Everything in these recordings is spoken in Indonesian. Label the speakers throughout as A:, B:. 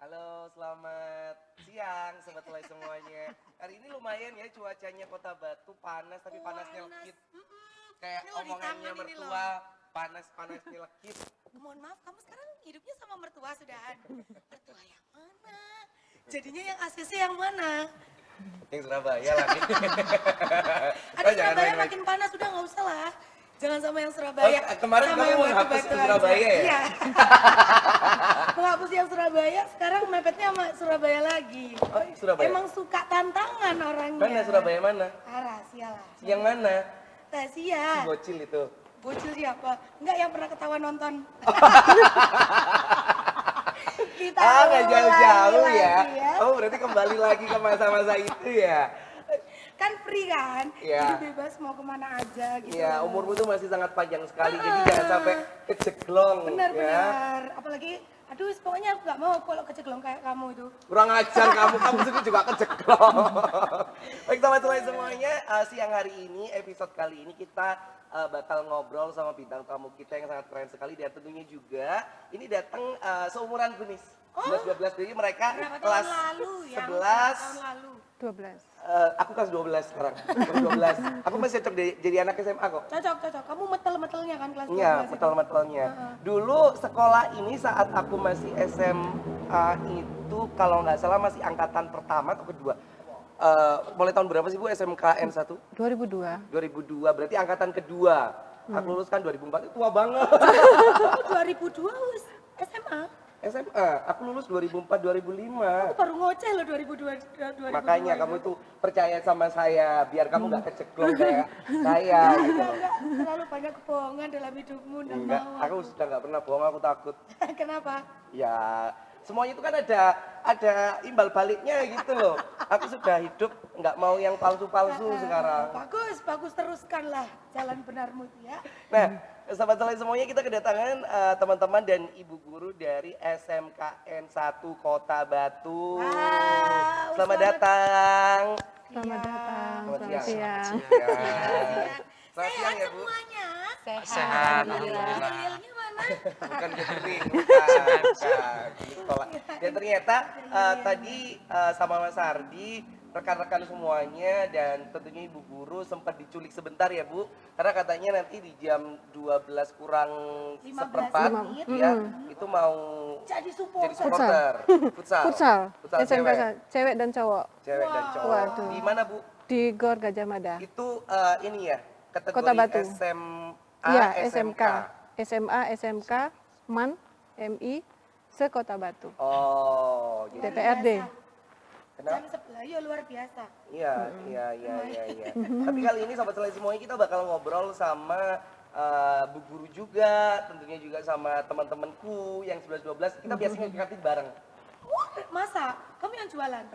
A: Halo, selamat siang Sobat Tulai semuanya. Hari ini lumayan ya cuacanya Kota Batu, panas tapi panasnya lekit. Kayak
B: Ini loh, di
A: omongannya
B: tangan ini
A: mertua,
B: loh.
A: panas-panasnya lekit.
B: Mohon maaf, kamu sekarang hidupnya sama mertua sudahan. Mertua yang mana? Jadinya yang ACC yang mana?
A: Yang Surabaya lagi.
B: Ada
A: Jangan
B: Surabaya
A: main-main.
B: makin panas, udah nggak usah lah. Jangan sama yang Surabaya.
A: Oh, kemarin
B: sama
A: kamu
B: yang
A: menghapus
B: batu-batu
A: ke
B: aja.
A: Surabaya ya?
B: Iya. Menghapus yang Surabaya, sekarang mepetnya sama Surabaya lagi.
A: Oh, iya, Surabaya.
B: Emang suka tantangan orangnya.
A: Mana Surabaya mana?
B: Ah, rahasia lah.
A: Yang mana? Si
B: Rahasia.
A: bocil itu.
B: Bocil siapa? Enggak, yang pernah ketahuan nonton. Kita
A: Nggak
B: ulangi
A: jauh-jauh
B: lagi
A: ya. Oh, berarti kembali lagi ke masa-masa itu ya.
B: Kan free kan,
A: Iya.
B: jadi bebas mau kemana aja gitu.
A: Iya, umurmu tuh masih sangat panjang sekali, jadi jangan sampai keceglong ya.
B: Benar-benar, apalagi, aduh pokoknya aku nggak mau kalau keceglong kayak kamu itu.
A: Kurang ajar kamu sendiri juga keceglong. Baik teman-teman semuanya, siang hari ini, episode kali ini kita bakal ngobrol sama bintang tamu kita yang sangat keren sekali. Dan tentunya juga ini datang seumuran Gunis. 11-12, jadi mereka
B: Berapa
A: kelas
B: tahun lalu ya?
A: 11.
B: Berapa tahun lalu?
C: 12.
A: Aku kelas 12 sekarang, kelas 12. Aku masih cocok jadi anak SMA kok.
B: Cocok. Kamu metel-metelnya kan kelas 12
A: Iya,
B: itu?
A: betul-betulnya. Dulu sekolah ini saat aku masih SMA itu kalau nggak salah masih angkatan pertama atau kedua. Mulai tahun berapa sih Bu SMKN 1?
C: 2002.
A: 2002, berarti angkatan kedua. Aku lulus kan 2004, itu tua banget.
B: 2002 wis SMA?
A: SMA, aku lulus 2004, 2005.
B: Aku baru ngoceh loh 2002.
A: Makanya kamu itu percaya sama saya, biar kamu nggak keceklong kayak saya gitu loh.
B: Enggak, terlalu banyak kebohongan dalam hidupmu, enggak
A: Enggak,
B: mau
A: aku sudah nggak pernah bohong, aku takut.
B: Kenapa?
A: Ya, semuanya itu kan ada imbal baliknya gitu loh. Aku sudah hidup nggak mau yang palsu-palsu sekarang.
B: Bagus, teruskanlah jalan benarmu itu ya.
A: Nah, sahabat Soleh semuanya kita kedatangan teman-teman dan ibu guru dari SMKN 1 Kota Batu.
B: Wow,
A: Selamat datang.
C: Selamat datang.
A: Selamat
C: Selamat siang.
A: siang. Selamat
B: Sehat
A: siang ya Bu.
B: semuanya.
C: Sehat.
B: Dalilnya mana?
A: Bukan catering, bukan. Ditolak. Dan ternyata tadi sama Mas Ardi, rekan-rekan semuanya dan tentunya Ibu Guru sempat diculik sebentar ya Bu. Karena katanya nanti di jam 12 kurang
B: 15
A: seperempat
B: menit.
A: ya, itu mau
B: Jadi
A: jadi
B: supporter.
A: supporter. Futsal.
C: Futsal. SMK
A: cewek.
C: cewek dan cowok
A: Cewek dan
B: Wow.
A: cowok.
C: Waduh.
A: Di mana Bu?
C: di Gor Gajah Mada.
A: Itu ini ya, kategori
C: Kota Batu.
A: SMA,
C: Iya,
A: SMK.
C: SMA, SMK, MAN, MI, se-Kota Batu.
A: Oh, jadi
C: DPRD.
A: kenapa?
B: Jam 11, ya luar biasa.
A: Iya. Tapi kali ini sobat Selai semuanya kita bakal ngobrol sama Bu Guru juga, tentunya juga sama teman-temanku yang 11-12. Kita biasanya ke kantin bareng.
B: Masa? Kamu yang jualan?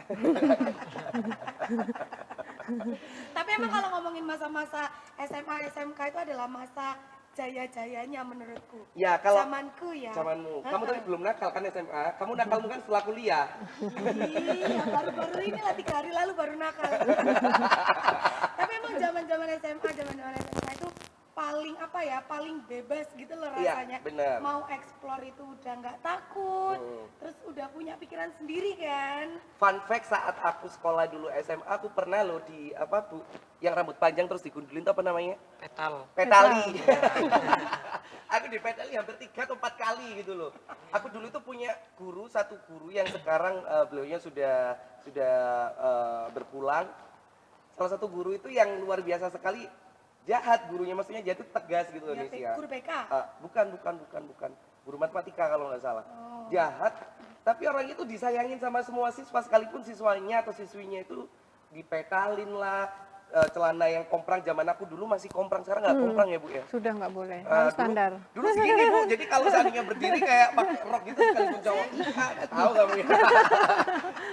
B: Tapi emang kalau ngomongin masa-masa SMA, SMK itu adalah masa jaya-jayanya menurutku.
A: Ya, kalau
B: Zamanku ya.
A: zamanmu. Kamu tapi belum nakal kan SMA? Kamu nakalmu kan setelah kuliah.
B: Iya, baru-baru ini lah 3 hari lalu baru nakal. Tapi emang zaman-zaman SMA, zaman-zaman SMA itu paling apa ya, paling bebas gitu loh
A: Iya,
B: rasanya.
A: bener.
B: Mau explore itu udah nggak takut, terus udah punya pikiran sendiri kan.
A: Fun fact, saat aku sekolah dulu SMA, aku pernah loh di apa Bu, yang rambut panjang terus digundulin itu apa namanya? Petali. Aku di petali hampir 3 atau 4 kali gitu loh. Aku dulu itu punya satu guru yang sekarang beliaunya sudah berpulang. Salah satu guru itu yang luar biasa sekali, jahat gurunya, maksudnya dia itu tegas gitu loh
B: Ya,
A: Nesia.
B: guru BK.
A: Bukan. Guru matematika kalau nggak salah. Jahat, tapi orang itu disayangin sama semua siswa, sekalipun siswanya atau siswinya itu dipetalin lah. Celana yang komprang, zaman aku dulu masih komprang, sekarang nggak komprang ya Bu ya?
C: Sudah nggak boleh, harus standar.
A: Dulu segini Bu, jadi kalau seandainya berdiri kayak pakai rok gitu sekalipun cowok, nggak tahu kamu ya.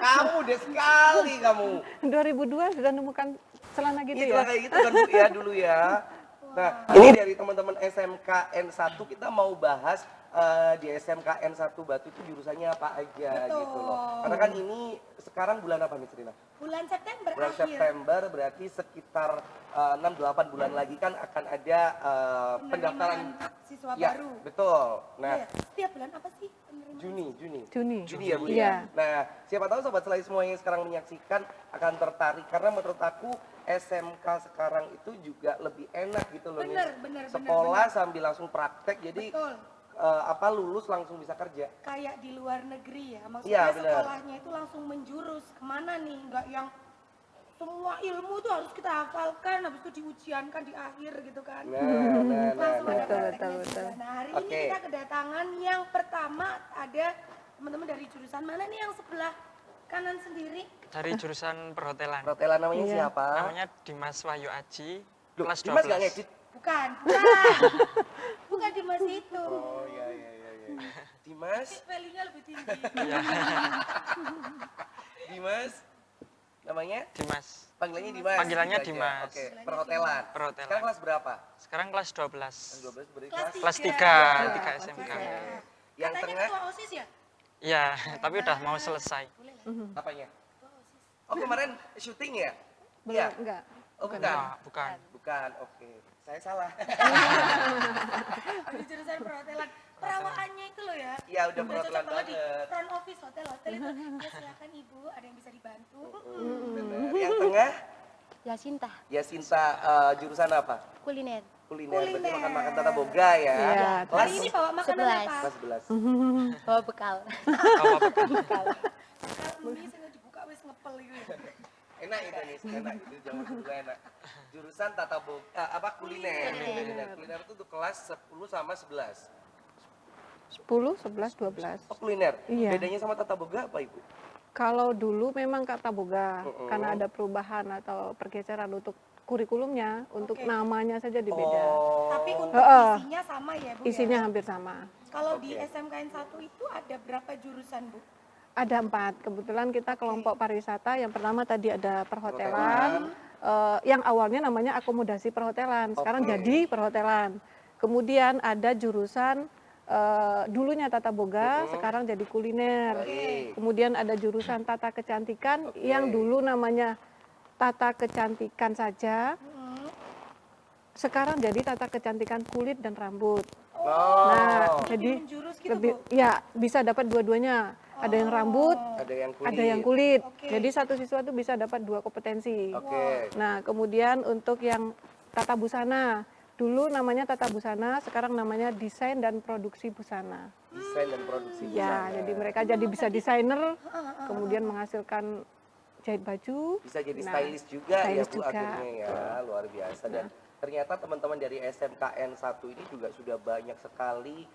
A: Kamu deh sekali kamu.
C: 2002 sudah nemukan celana gitu
A: Itulah
C: ya?
A: kayak gitu kan Bu ya dulu ya. Nah, ini dari teman-teman SMKN 1 kita mau bahas di SMKN 1 Batu itu jurusannya apa aja
B: Betul.
A: gitu loh. Karena kan ini sekarang bulan apa Miss Rina?
B: Bulan September
A: Bulan
B: akhir.
A: September berarti sekitar 6-8 bulan lagi kan akan ada pendaftaran
B: Penerimaan siswa
A: ya,
B: baru.
A: betul. Nah,
B: Iya, setiap bulan apa sih penerimaan?
A: Juni ya Bu
C: Iya.
A: ya. Nah, siapa tahu sobat Selai semua yang sekarang menyaksikan akan tertarik karena menurut aku SMK sekarang itu juga lebih enak gitu loh.
B: Bener,
A: Nis.
B: bener,
A: Sekolah
B: bener.
A: sambil langsung praktek jadi
B: Betul.
A: lulus langsung bisa kerja.
B: Kayak di luar negeri ya, maksudnya
A: Iya, benar.
B: sekolahnya itu langsung menjurus kemana nih, nggak yang semua ilmu tuh harus kita hafalkan, habis itu diujiankan di akhir gitu kan. Langsung ada
C: Betul,
B: prakteknya
C: betul,
B: juga.
C: betul.
B: Nah hari
A: Oke.
B: ini kita kedatangan yang pertama ada teman-teman dari jurusan mana nih yang sebelah kanan sendiri?
D: Dari jurusan perhotelan.
A: Perhotelan namanya
C: Iya.
A: siapa?
D: Namanya Dimas Wahyu Aji,
A: Loh,
D: kelas
A: Dimas
D: 12.
A: nggak ngedit?
B: Bukan. Bukan Dimas itu.
A: Oh iya. Dimas,
B: Value-nya lebih tinggi.
D: Iya,
A: Dimas, namanya?
D: Dimas.
A: Panggilannya Dimas.
D: Panggilannya
A: gitu aja.
D: Dimas.
A: Oke, perhotelan.
D: Perhotelan.
A: Sekarang kelas berapa?
D: Sekarang kelas 12.
A: Kelas 12 berarti
B: Kelas
A: kelas
D: Kelas 3,
B: tiga.
D: 3 SMK.
A: yang
B: Katanya
A: tengah
B: ketua OSIS ya?
D: Iya, tapi udah mau selesai.
B: Boleh lah.
A: apanya? Oh kemarin syuting ya?
C: Belum,
A: Iya.
C: enggak.
A: Oh bukan.
D: Bukan.
A: Bukan. Oke. Saya salah.
B: Di jurusan perhotelan. Perawaannya itu loh ya.
A: Iya, udah
B: cocok
A: perhotelan
B: banget di
A: banget.
B: front office hotel itu. Ya silakan Ibu, ada yang bisa dibantu.
A: Benar. Yang tengah
E: Yasinta,
A: Yasinta jurusan apa?
E: kuliner.
A: Kuliner. Berarti
B: Kuliner.
A: makan-makan tata boga ya.
C: Iya.
A: Kelas
B: Hari ini bawa makanan
E: 11.
B: apa?
A: kelas 11.
E: Bawa bekal.
D: Bawa bekal.
B: Kalau ini saya dibuka wis ngepel gitu ya.
A: Enak itu nih, enak itu zaman dulu enak. Jurusan tata boga apa kuliner. Kuliner itu untuk kelas 10 sama 11.
C: 10, 11, 12.
A: Oh kuliner.
C: Iya.
A: Bedanya sama tata boga apa Ibu?
C: Kalau dulu memang kata boga, karena ada perubahan atau pergeseran untuk kurikulumnya, untuk
B: Oke.
C: namanya saja dibeda.
A: Oh.
B: Tapi untuk
C: Heeh.
B: isinya sama ya Bu
C: Isinya
B: ya?
C: hampir sama.
B: Kalau di
A: Oke.
B: SMKN 1 itu ada berapa jurusan Bu?
C: Ada 4. Kebetulan kita kelompok pariwisata. Yang pertama tadi ada perhotelan. Yang awalnya namanya akomodasi perhotelan. Sekarang
A: Oke.
C: jadi perhotelan. Kemudian ada jurusan dulunya tata boga, sekarang jadi kuliner.
A: Baik.
C: Kemudian ada jurusan tata kecantikan
A: Oke.
C: yang dulu namanya tata kecantikan saja. Sekarang jadi tata kecantikan kulit dan rambut.
A: Oh.
C: Nah,
B: Lebih
C: jadi
B: menjurus gitu
C: lebih
B: Bu?
C: ya bisa dapat dua-duanya. Ada yang rambut,
A: Ada yang kulit.
C: ada yang kulit.
B: Oke.
C: Jadi satu siswa itu bisa dapat 2 kompetensi.
A: Oke.
C: Nah, kemudian untuk yang tata busana, dulu namanya tata busana, sekarang namanya desain dan produksi busana.
A: Desain dan produksi
C: Ya,
A: busana.
C: jadi mereka jadi bisa desainer, kemudian menghasilkan jahit baju.
A: Bisa jadi
C: Nah,
A: stylist juga ya
C: stylist
A: Bu
C: juga.
A: akhirnya ya, luar biasa. Dan ternyata teman-teman dari SMKN 1 ini juga sudah banyak sekali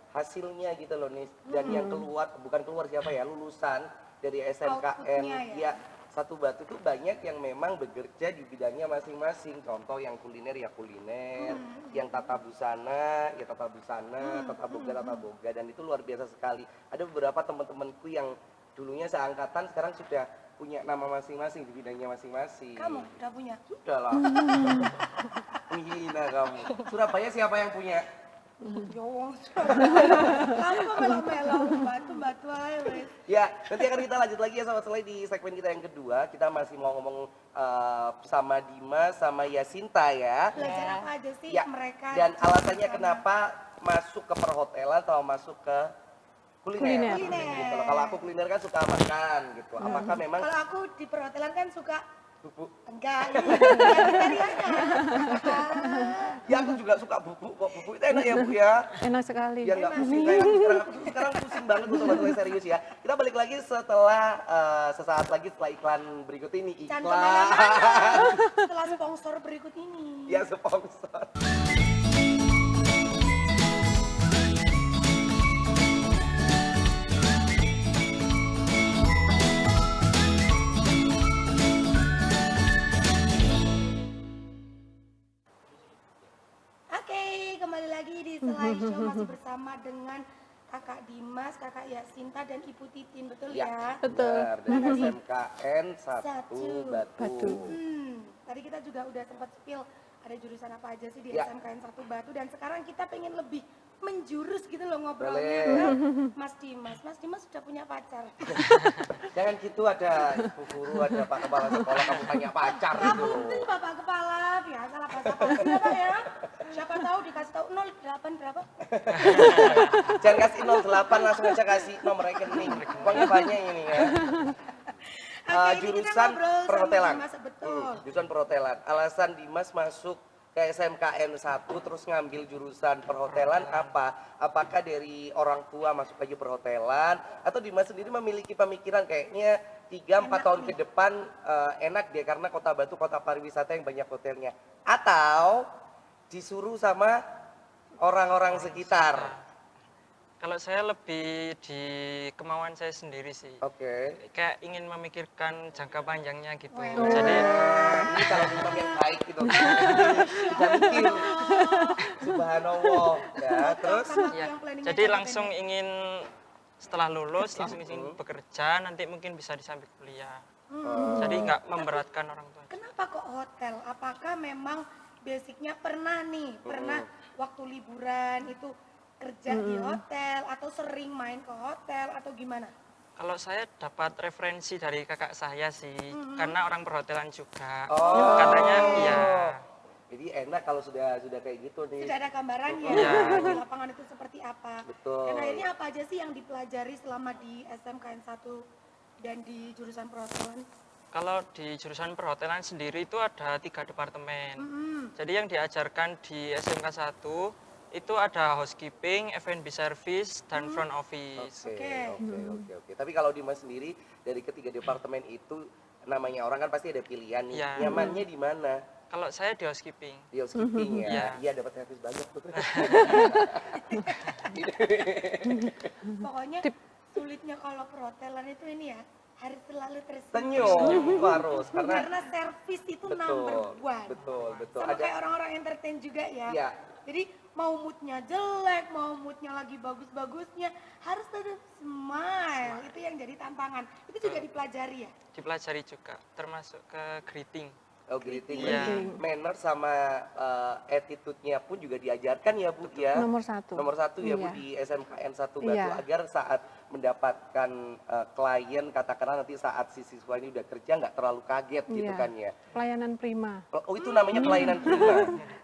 A: hasilnya gitu loh nih. Dan yang keluar, bukan keluar siapa ya, lulusan dari SMKN
B: Outputnya
A: ya 1 Batu itu banyak yang memang bekerja di bidangnya masing-masing. Contoh yang kuliner ya kuliner, yang tata busana ya tata busana, tata boga, dan itu luar biasa sekali. Ada beberapa teman-temanku yang dulunya seangkatan sekarang sudah punya nama masing-masing di bidangnya masing-masing.
B: Kamu udah punya?
A: Sudah lah. Menghina kamu. Surabaya siapa yang punya?
B: Yo, kamu kok melo-melo, batu-batu aja wes.
A: Ya, nanti akan kita lanjut lagi ya sahabat Selai di segmen kita yang kedua. Kita masih mau ngomong sama Dimas sama Yasinta ya.
B: Belajar apa aja sih
A: Ya,
B: mereka?
A: dan
B: di
A: alasannya
B: sana?
A: kenapa masuk ke perhotelan atau masuk ke kuliner.
C: Kuliner.
A: Gitu loh. Kalau aku kuliner kan suka makan gitu. Apakah memang
B: Kalau aku di perhotelan kan suka
A: bubuk?
B: enggak, ini vegetariannya.
A: Ya aku juga suka bubuk kok. Bubuk itu enak ya Bu ya.
C: Enak sekali.
A: Biar nggak pusing kayak aku sekarang pusing banget tuh sobat Selai, serius ya. Kita balik lagi setelah sesaat lagi setelah iklan berikut ini.
B: Jangan
A: Iklan.
B: kemana-mana setelah sponsor berikut ini.
A: Ya sponsor.
B: Oke, kembali lagi di Selai Show masih bersama dengan Kakak Dimas, Kakak Yasinta dan Ibu Titin, betul ya?
C: Betul.
A: Benar, dari SMKN 1
B: Satu.
A: Batu.
B: Tadi kita juga udah sempat spill ada jurusan apa aja sih di
A: Ya.
B: SMKN 1 Batu dan sekarang kita pengen lebih menjurus gitu loh ngobrolnya
A: Boleh.
B: ke Mas Dimas. Mas Dimas sudah punya pacar.
A: Jangan gitu, ada ibu guru, ada pak kepala sekolah, kamu tanya pacar
B: Nggak
A: gitu loh.
B: mungkin Bapak Kepala, biasa lah basa-basi ya Pak ya. Siapa tahu dikasih tahu 08 berapa?
A: Jangan kasih 08, langsung aja kasih nomor rekening. Uangnya banyak ini ya.
B: Oke, ini kita
A: Jurusan
B: ngobrol sama
A: perhotelan.
B: Dimas, betul.
A: Jurusan perhotelan. Alasan Dimas masuk ke SMKN 1 terus ngambil jurusan perhotelan apa? Apakah dari orang tua masuk aja perhotelan atau Dimas sendiri memiliki pemikiran kayaknya 3-4 tahun ke depan enak deh karena Kota Batu kota pariwisata yang banyak hotelnya, atau disuruh sama orang-orang sekitar?
D: Kalau saya lebih di kemauan saya sendiri sih.
A: Oke.
D: Kayak ingin memikirkan jangka panjangnya gitu.
B: Wah.
D: Jadi
A: Ini kalau imam yang baik gitu. Tidak mungkin. Subhanallah. Ya, terus
B: Sama
D: ya,
B: yang planningnya
D: jadi
B: jangka
D: langsung
B: pendek.
D: ingin setelah lulus langsung ingin bekerja, nanti mungkin bisa disambil kuliah. Jadi nggak memberatkan orang tua.
B: Kenapa kok hotel? Apakah memang basicnya pernah waktu liburan itu kerja di hotel atau sering main ke hotel atau gimana?
D: Kalau saya dapat referensi dari kakak saya sih, karena orang perhotelan juga.
A: Oh.
D: Katanya iya.
A: jadi enak kalau sudah kayak gitu nih.
B: Sudah ada gambarannya
D: Iya.
B: di lapangan itu seperti apa.
A: Betul.
B: Dan akhirnya apa aja sih yang dipelajari selama di SMKN 1 dan di jurusan perhotelan?
D: Kalau di jurusan perhotelan sendiri itu ada 3 departemen. Jadi yang diajarkan di SMK 1 itu ada housekeeping, F&B service, dan front office.
A: Oke. Tapi kalau Dimas sendiri dari ketiga departemen itu namanya orang kan pasti ada pilihan nih.
D: Iya.
A: Nyamannya di mana?
D: Kalau saya di housekeeping.
A: Di housekeeping ya.
D: Iya.
A: Iya dapat servis banyak tuh.
B: Pokoknya sulitnya kalau perhotelan itu ini ya, harus selalu tersenyum.
A: Senyum itu harus
B: Karena servis itu number one.
A: Betul.
B: Sama kayak orang-orang entertain juga ya.
A: Iya.
B: Jadi mau moodnya jelek, mau moodnya lagi bagus-bagusnya, harus tetap smile. Itu yang jadi tantangan. Itu juga dipelajari ya.
D: Dipelajari juga, termasuk ke greeting.
A: Oh, greeting.
D: Iya.
A: Berarti manner sama attitude-nya pun juga diajarkan ya Bu ya.
C: Nomor 1.
A: Nomor 1 ya Bu
C: Iya.
A: di SMKN 1 Batu
C: Iya.
A: agar saat mendapatkan klien katakanlah nanti saat si siswa ini udah kerja nggak terlalu kaget gitu
C: Iya.
A: kan ya.
C: Pelayanan prima.
A: Oh itu namanya pelayanan prima.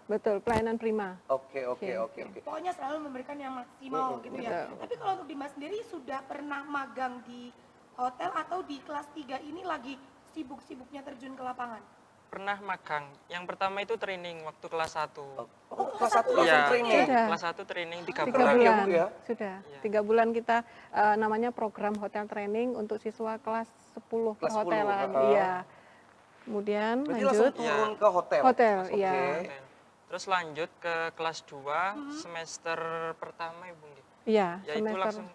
C: Betul, pelayanan prima.
A: Oke.
C: Iya.
B: Pokoknya selalu memberikan yang maksimal gitu ya.
C: Betul.
B: Tapi kalau untuk Dimas sendiri sudah pernah magang di hotel atau di kelas 3 ini lagi sibuk-sibuknya terjun ke lapangan?
D: Pernah magang. Yang pertama itu training waktu kelas 1.
A: Oh kelas 1 langsung
D: Iya,
A: training.
C: Sudah.
D: kelas 1 training 3
C: 3
D: bulan.
A: ya,
C: bulan,
A: Bu, ya?
C: sudah.
D: Iya.
C: 3 bulan kita namanya program hotel training untuk siswa kelas 10
A: Kelas 10,
C: perhotelan. Iya. Kemudian
A: Berarti
C: lanjut
A: langsung turun ke hotel.
C: hotel,
A: Oke.
C: iya.
D: Terus lanjut ke kelas 2 semester pertama Ibu nggih.
C: Iya,
D: Yaitu
C: semester
D: langsung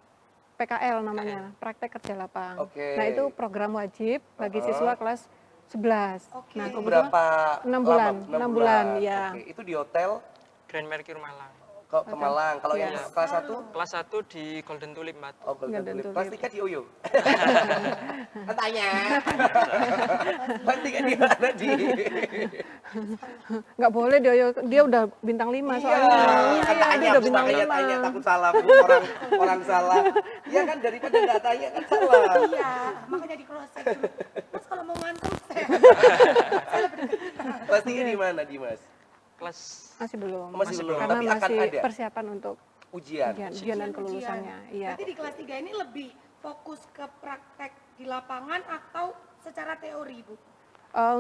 C: PKL namanya, praktek kerja lapang.
A: Oke.
C: Nah, itu program wajib bagi siswa kelas 11.
B: Oke.
C: Nah,
A: Itu
C: kebetulan
A: berapa
C: 6 bulan,
A: lama?
C: 6 bulan, ya.
A: Oke. Itu di hotel
D: Grand Mercure Malang.
A: ke Malang. Kalau yang
C: Iya.
A: kelas 1?
D: Kelas 1 di Golden Tulip Batu.
A: Oh, Golden
C: Golden
A: Tulip.
C: Tulip.
A: Kelas 3 di Oyo. Tanya. Kelas 3 di mana di?
C: Nggak boleh dia udah bintang 5
A: Iya,
C: soalnya.
A: kan
C: Iya,
A: tanya,
C: dia udah bintang
A: makanya
C: 5.
A: tanya takut salah Bu, orang salah. Iya kan daripada nggak tanya kan salah.
B: Iya, makanya di cross check dulu. Mas kalau mau ngantem saya.
A: Kelas 3 di mana Dimas?
D: Kelas
C: Masih belum.
A: Masih belum,
C: Karena
A: tapi akan
C: masih
A: ada.
C: persiapan untuk
A: Ujian.
C: ujian dan kelulusannya. Iya.
B: Berarti di kelas 3 ini lebih fokus ke praktek di lapangan atau secara teori, Bu?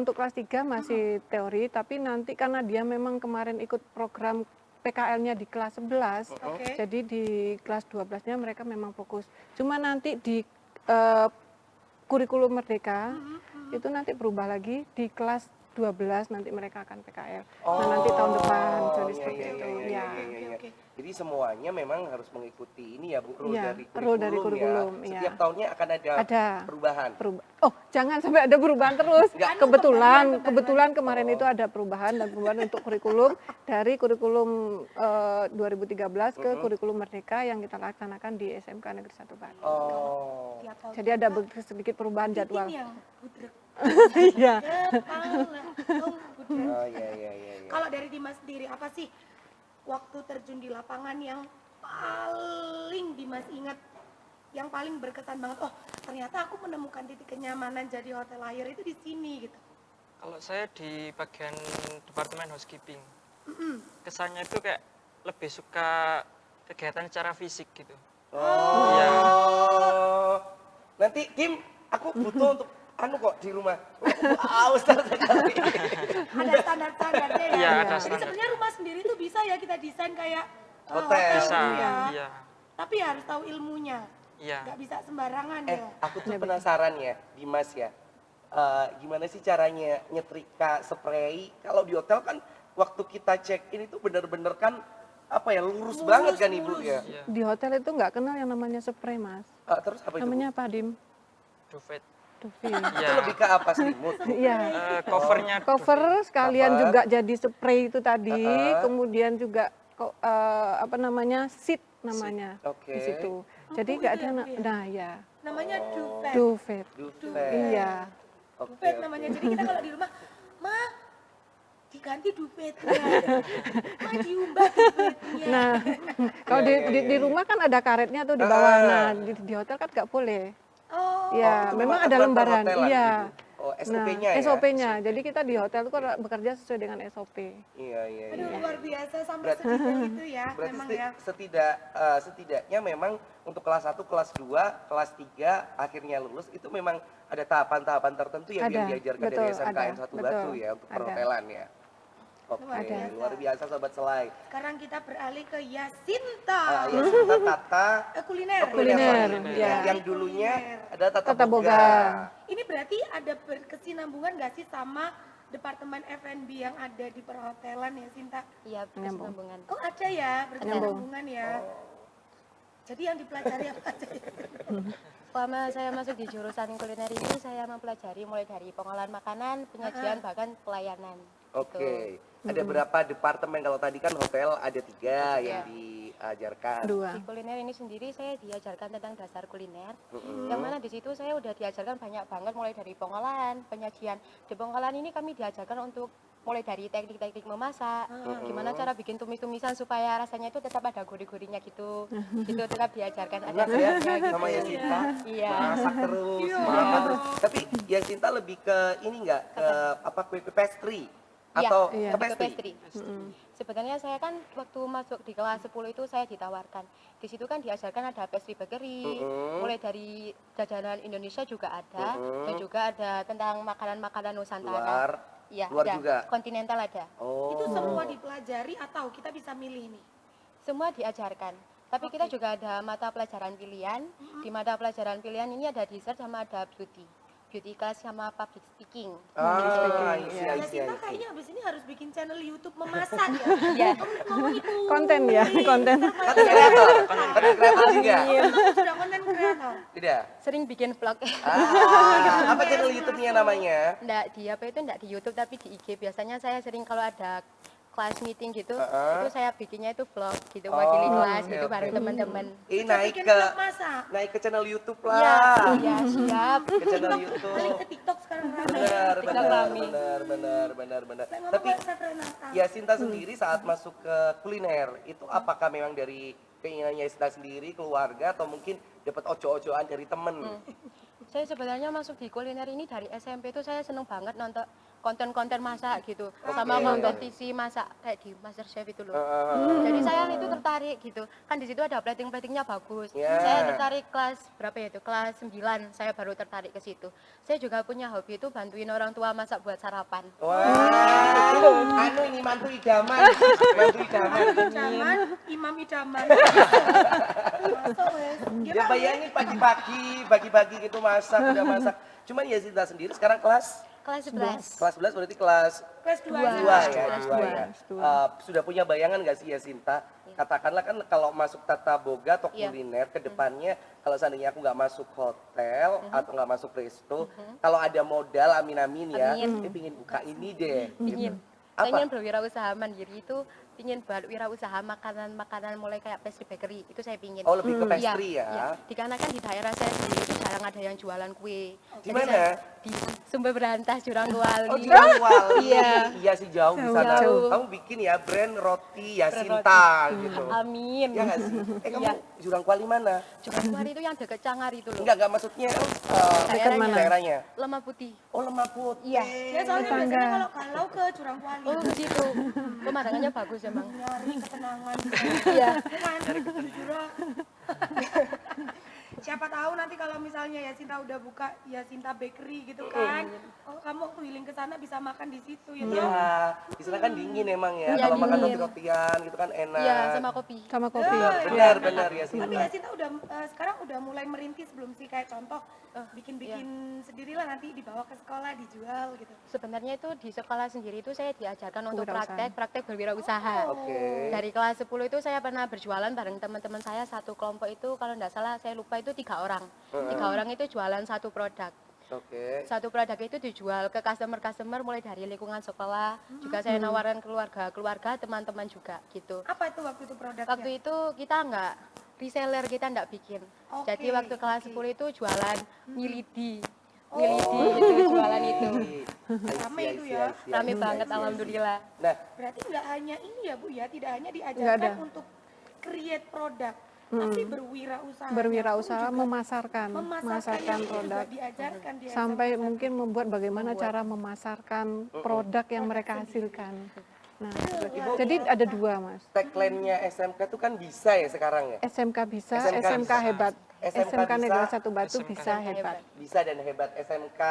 C: Untuk kelas 3 masih teori, tapi nanti karena dia memang kemarin ikut program PKL-nya di kelas 11,
B: Oke.
C: jadi di kelas 12-nya mereka memang fokus. Cuma nanti di kurikulum Merdeka itu nanti berubah lagi di kelas 12 nanti mereka akan PKL. Nah, nanti tahun depan jadi seperti itu. Ya.
B: Oke.
A: Jadi semuanya memang harus mengikuti ini ya Bu, rule
C: Iya,
A: dari
C: rule dari
A: kurikulum
C: kurikulum,
A: ya.
C: iya.
A: Setiap tahunnya akan ada
C: Ada
A: perubahan.
C: Oh, jangan sampai ada perubahan terus.
A: Enggak.
C: Kebetulan kemarin itu ada perubahan untuk kurikulum dari kurikulum 2013 ke kurikulum Merdeka yang kita laksanakan di SMK Negeri 1 Batu.
A: Oh.
B: Tiap tahun.
C: Jadi ada sedikit perubahan jadwal.
B: Ini yang budrek.
C: Iya.
B: Kepala, budrek.
A: Oh iya.
B: Kalau dari Dimas sendiri apa sih waktu terjun di lapangan yang paling Dimas ingat, yang paling berkesan banget, oh ternyata aku menemukan titik kenyamanan jadi hotelier itu di sini gitu.
D: Kalau saya di bagian departemen housekeeping, kesannya itu kayak lebih suka kegiatan secara fisik gitu.
A: Oh.
D: Iya.
A: Nanti Kim, aku butuh untuk anu kok di rumah. Aus sekali.
B: Ada standar-standarnya ya.
D: Iya, ada
B: Jadi
D: standar.
B: sebenarnya rumah sendiri tuh bisa ya kita desain kayak
A: Hotel.
D: Bisa,
B: gitu ya.
D: iya.
B: Tapi ya harus tahu ilmunya.
D: Iya.
B: Nggak bisa sembarangan ya.
A: Aku tuh penasaran ya, Dimas ya. Gimana sih caranya nyetrika spray? Kalau di hotel kan waktu kita check in itu bener-bener kan apa ya lurus banget kan Ibu
B: mulus.
A: ya.
D: Iya.
C: Di hotel itu nggak kenal yang namanya spray, Mas.
A: Terus apa itu? Bu?
C: Namanya apa, Dim?
D: Duvet.
C: Duvi.
A: Itu
D: Iya.
A: lebih ke apa selimut?
C: Iya.
D: Covernya
C: Cover sekalian
A: Cover.
C: juga jadi spray itu tadi,
A: Uh-uh.
C: kemudian juga apa namanya seat namanya
A: Oke.
C: di situ. Jadi
B: Oh,
C: nggak
B: gitu
C: ada,
B: ya, Bu, ya?
C: nah ya,
B: Namanya duvet.
C: duvet.
A: Duvet.
C: Iya.
A: Oke,
B: Duvet
A: oke.
B: namanya. Jadi kita kalau di rumah, Ma, diganti duvetnya. Ma, diubah duvetnya.
C: Nah, kalau
A: Iya, iya,
C: di
A: iya.
C: rumah kan ada karetnya tuh di bawah.
A: Ah.
C: Nah, di hotel kan nggak boleh.
B: Oh,
C: Ya,
A: itu
C: memang
A: memang
C: ada
A: aturan
C: lembaran.
A: perhotelan
C: Iya.
A: gitu. Oh, SOP-nya
C: Nah,
A: ya?
C: SOP-nya. Jadi kita di hotel itu kan bekerja sesuai dengan SOP.
A: Iya, iya,
B: aduh
A: iya.
B: luar biasa sampai
A: Berarti-
B: sedetail itu ya.
A: Berarti
B: Memang ya.
A: setidaknya memang untuk kelas 1, kelas 2, kelas 3 akhirnya lulus itu memang ada tahapan-tahapan tertentu yang
C: Ada,
A: diajarkan
C: betul,
A: dari SMKN
C: ada,
A: 1
C: betul,
A: Batu ya untuk
C: ada.
A: perhotelan ya. Oke,
C: Ada.
A: luar biasa Sobat Selai.
B: Sekarang kita beralih ke Yasinta.
A: Ya Sinta Tata
B: Kuliner.
C: Kuliner,
A: sorry.
C: ya.
A: Yang dulunya ada Tata,
C: Tata
A: Boga.
C: Boga.
B: Ini berarti ada berkesinambungan nggak sih sama Departemen F&B yang ada di perhotelan ya, Sinta?
E: Iya,
C: Nyambung.
E: berkesinambungan.
B: Oh ada ya, berkesinambungan ya. Jadi yang dipelajari apa aja?
E: Selama saya masuk di jurusan kuliner ini, saya mempelajari mulai dari pengolahan makanan, penyajian, bahkan pelayanan.
A: Oke.
E: Gitu.
A: Ada berapa departemen? Kalau tadi kan hotel ada 3 yang
E: Iya.
A: diajarkan.
C: Dua.
E: Di kuliner ini sendiri saya diajarkan tentang dasar kuliner, yang mana di situ saya udah diajarkan banyak banget mulai dari pengolahan, penyajian. Di pengolahan ini kami diajarkan untuk mulai dari teknik-teknik memasak, gimana cara bikin tumis-tumisan supaya rasanya itu tetap ada gurih-gurihnya gitu. Gitu tetap diajarkan ada
A: Enak ya,
E: gitu.
A: sama Yasinta.
E: Iya.
A: Masak terus, makan terus. Tapi Yasinta lebih ke ini enggak ke apa kue pastry atau
E: Iya,
A: ke
E: lebih ke
A: pastry?
E: Sebenarnya saya kan waktu masuk di kelas 10 itu saya ditawarkan. Di situ kan diajarkan ada pastry bakery, mulai dari jajanan Indonesia juga ada, dan juga ada tentang makanan-makanan Nusantara.
A: Luar.
E: Iya,
A: Luar
E: ada.
A: juga?
E: Kontinental ada.
A: Oh.
B: Itu semua dipelajari atau kita bisa milih nih?
E: Semua diajarkan. Tapi kita juga ada mata pelajaran pilihan. Di mata pelajaran pilihan ini ada dessert sama ada beauty. Beauty class sama public speaking.
B: Ya Sinta kayaknya abis ini harus bikin channel YouTube memasak ya.
E: Iya.
B: Ngomong itu.
C: Konten ya, konten.
A: Konten kreator, konten kreator juga.
B: Kamu sudah konten kreator.
A: Tidak.
E: Sering bikin vlog.
A: Apa channel YouTube-nya namanya?
E: Nggak di apa itu nggak di YouTube tapi di IG. Biasanya saya sering kalau ada kelas meeting gitu, itu saya bikinnya itu vlog gitu, wakili kelas
A: oke,
E: gitu
A: oke.
E: bareng teman-teman.
A: Ini
B: Kita
A: naik
B: bikin
A: ke
B: vlog masak.
A: naik ke channel YouTube
E: Iya,
A: lah.
E: iya siap.
A: Ke channel
B: Balik
A: YouTube.
B: ke TikTok sekarang rame.
A: Benar,
E: TikTok
A: benar,
E: rame.
A: benar.
B: Saya ngomong
A: Tapi
B: konsep Renata.
A: Yasinta sendiri saat masuk ke kuliner itu apakah memang dari keinginannya Yasinta sendiri, keluarga atau mungkin dapat ojo-ojoan dari temen?
E: Saya sebenarnya masuk di kuliner ini dari SMP itu saya seneng banget nonton konten-konten masak gitu, sama kompetisi masak kayak di MasterChef itu loh. Jadi saya itu tertarik gitu. Kan di situ ada plating-platingnya bagus.
A: Ya.
E: Saya tertarik kelas berapa ya itu? Kelas 9 saya baru tertarik ke situ. Saya juga punya hobi itu bantuin orang tua masak buat sarapan.
A: Wah, anu ini mantu idaman, mantu idaman.
B: Idaman, Imam Idaman. Masuk wes.
A: Ya bayangin pagi-pagi gitu masak, udah masak. Cuman Yasinta sendiri sekarang kelas
E: Kelas 11.
A: kelas 11 berarti kelas
B: Kelas 2
E: Dua.
A: dua
E: Kelas
A: ya,
E: dua.
A: dua ya. Sudah punya bayangan nggak sih Yasinta? Katakanlah kan kalau masuk Tata Boga atau
E: Iya.
A: kuliner ke depannya kalau seandainya aku nggak masuk hotel atau nggak masuk resto, kalau ada modal amin-amin ya,
E: Amin.
A: dia pingin buka ini deh.
E: Ingin.
A: Apa?
E: Saya ingin berwirausaha mandiri itu pingin buat wirausaha makanan-makanan mulai kayak pastry bakery, itu saya pingin.
A: Oh, lebih ke
E: Iya,
A: pastry ya.
E: iya. Dikarenakan di daerah saya sendiri itu jarang ada yang jualan kue.
A: Di
E: Jadi
A: mana?
E: saya di Sumber Berantas, Jurang Kuali.
A: Oh, Jurang Wali.
E: Iya.
A: Iya sih jauh di sana.
E: Jauh.
A: Kamu bikin ya brand roti Yasinta gitu.
E: Amin.
A: Ya nggak sih? Kamu
E: Iya.
A: Jurang Kuali mana?
E: Jurang Kuali itu yang dekat Cangar itu loh.
A: Enggak maksudnya
E: Dekat
C: mana?
A: daerahnya.
E: Lemah Putih.
A: Oh, Lemah Putih.
E: Iya.
B: Ya soalnya
C: Tetangga.
B: biasanya kalau ke Jurang Kuali
E: Oh, di situ. Pemandangannya bagus emang.
B: nyari ketenangan.
E: Iya.
B: Kan jujur. Siapa tahu nanti kalau misalnya Yasinta udah buka Yasinta Bakery gitu kan. Oh, kamu waktu healing ke sana bisa makan di situ ya.
A: Iya, di sana kan dingin emang ya.
E: Iya,
A: Kalau makan
E: dingin.
A: roti-rotian gitu kan enak.
E: Iya, sama kopi.
C: Sama kopi.
A: Benar
B: Tapi
A: Yasinta.
B: Yasinta udah sekarang udah mulai merintis belum sih, kayak contoh bikin-bikin sendirilah nanti dibawa ke sekolah dijual gitu.
E: Sebenarnya itu di sekolah sendiri itu saya diajarkan untuk
C: Kewirausahaan.
E: praktek berwirausaha.
A: Oke.
E: Dari kelas 10 itu saya pernah berjualan bareng teman-teman saya, satu kelompok itu kalau enggak salah saya lupa itu 3 orang. 3 orang itu jualan satu produk.
A: Oke.
E: Satu produk itu dijual ke customer mulai dari lingkungan sekolah, juga saya nawarkan keluarga, teman-teman juga gitu.
B: Apa itu waktu itu produknya?
E: Waktu itu kita enggak reseller, kita enggak bikin.
B: Oke,
E: Jadi waktu kelas 10 itu jualan milidi.
B: Oh.
E: Milidi itu jualan itu.
B: Rame itu ya.
E: Rame banget alhamdulillah.
A: Nah,
B: Berarti nggak hanya ini ya Bu ya, tidak hanya
C: Nggak
B: diajarkan
C: ada.
B: untuk create produk, tapi berwirausaha.
C: Berwirausaha, memasarkan
B: memasarkan
C: produk.
B: diajarkan di
C: Sampai
B: SMA.
C: mungkin membuat bagaimana cara memasarkan produk yang mereka hasilkan. Nah, jadi ada 2 Mas.
A: tagline-nya SMK itu kan bisa ya sekarang ya?
C: SMK bisa,
A: SMK
C: SMK
A: bisa.
C: hebat.
A: SMK
C: SMK Negara
A: bisa,
C: 1 Batu
D: SMK
C: bisa hebat.
A: Bisa dan hebat. SMK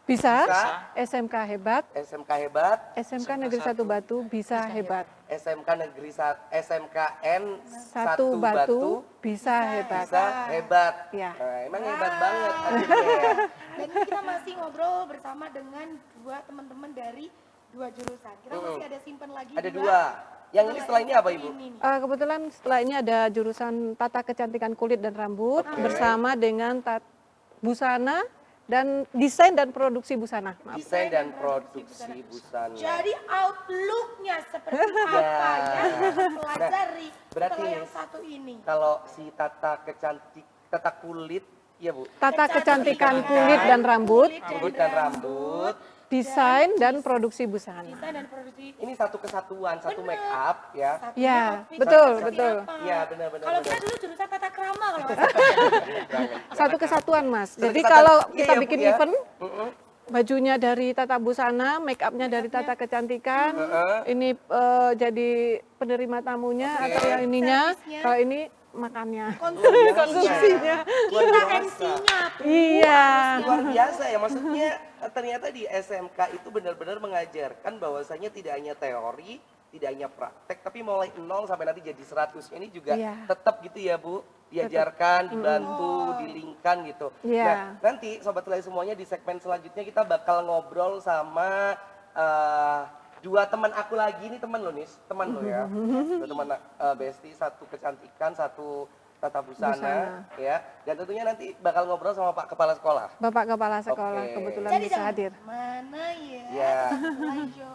C: Bisa,
A: Bisa.
C: SMK hebat,
A: SMK hebat,
C: SMK Negeri 1 Batu bisa hebat.
A: SMK Negeri SMKN
C: 1 Batu bisa hebat.
A: bisa hebat.
C: Ya.
A: Nah, emang hebat banget akhirnya ya.
B: Dan ini kita masih ngobrol bersama dengan 2 teman-teman dari 2 jurusan. Kita masih ada simpen lagi.
A: Ada 2.
B: dua.
A: Yang ini setelah ini apa Ibu?
B: Ini nih.
C: Kebetulan setelah ini ada jurusan tata kecantikan kulit dan rambut bersama dengan busana dan desain dan produksi busana. Maaf.
A: Desain dan produksi busana.
B: Jadi outlook-nya seperti apa ya yang kita pelajari
A: berarti
B: setelah
A: ini-
B: yang satu ini.
A: Kalau si tata kulit, iya Bu.
C: Tata kecantikan kulit dan rambut,
A: Kulit dan rambut.
C: desain dan produksi busana.
B: Desain dan produksi.
A: Ini satu kesatuan, satu make up ya.
B: Satu
C: Ya,
B: outfit
C: betul,
B: seperti
C: betul.
B: apa.
A: Iya, benar-benar.
B: Kalau kita dulu jurusan tata krama kalau nggak salah.
C: Satu kesatuan, Mas.
A: Satu
C: Jadi
A: kesatuan.
C: kalau
A: Iya,
C: kita
A: ya, Bu,
C: bikin
A: ya.
C: event,
A: Mm-mm.
C: bajunya dari tata busana, make upnya dari tata kecantikan, ini jadi penerima tamunya atau yang ininya,
B: Servisnya.
C: kalau ini makannya.
A: Konsumsinya. Luar
B: Kita
A: biasa.
B: MC-nya.
C: Iya.
A: Luar biasa ya, maksudnya ternyata di SMK itu benar-benar mengajarkan bahwasanya tidak hanya teori, tidak hanya praktek, tapi mulai 0 sampai nanti jadi 100. Ini juga
C: Iya.
A: tetap gitu ya Bu, diajarkan, dibantu, dilingkan gitu.
C: Iya.
A: Nah, nanti Sobat Selai semuanya di segmen selanjutnya kita bakal ngobrol sama 2 teman aku lagi, ini teman lo nih, teman lo ya. 2 teman Besti, satu kecantikan, satu tata busana, ya. Dan tentunya nanti bakal ngobrol sama Pak Kepala Sekolah.
C: Bapak Kepala Sekolah
A: Oke.
C: kebetulan
B: Jadi
C: bisa
B: jangan
C: hadir.
B: mana ya?
A: Ya.
B: Ayo.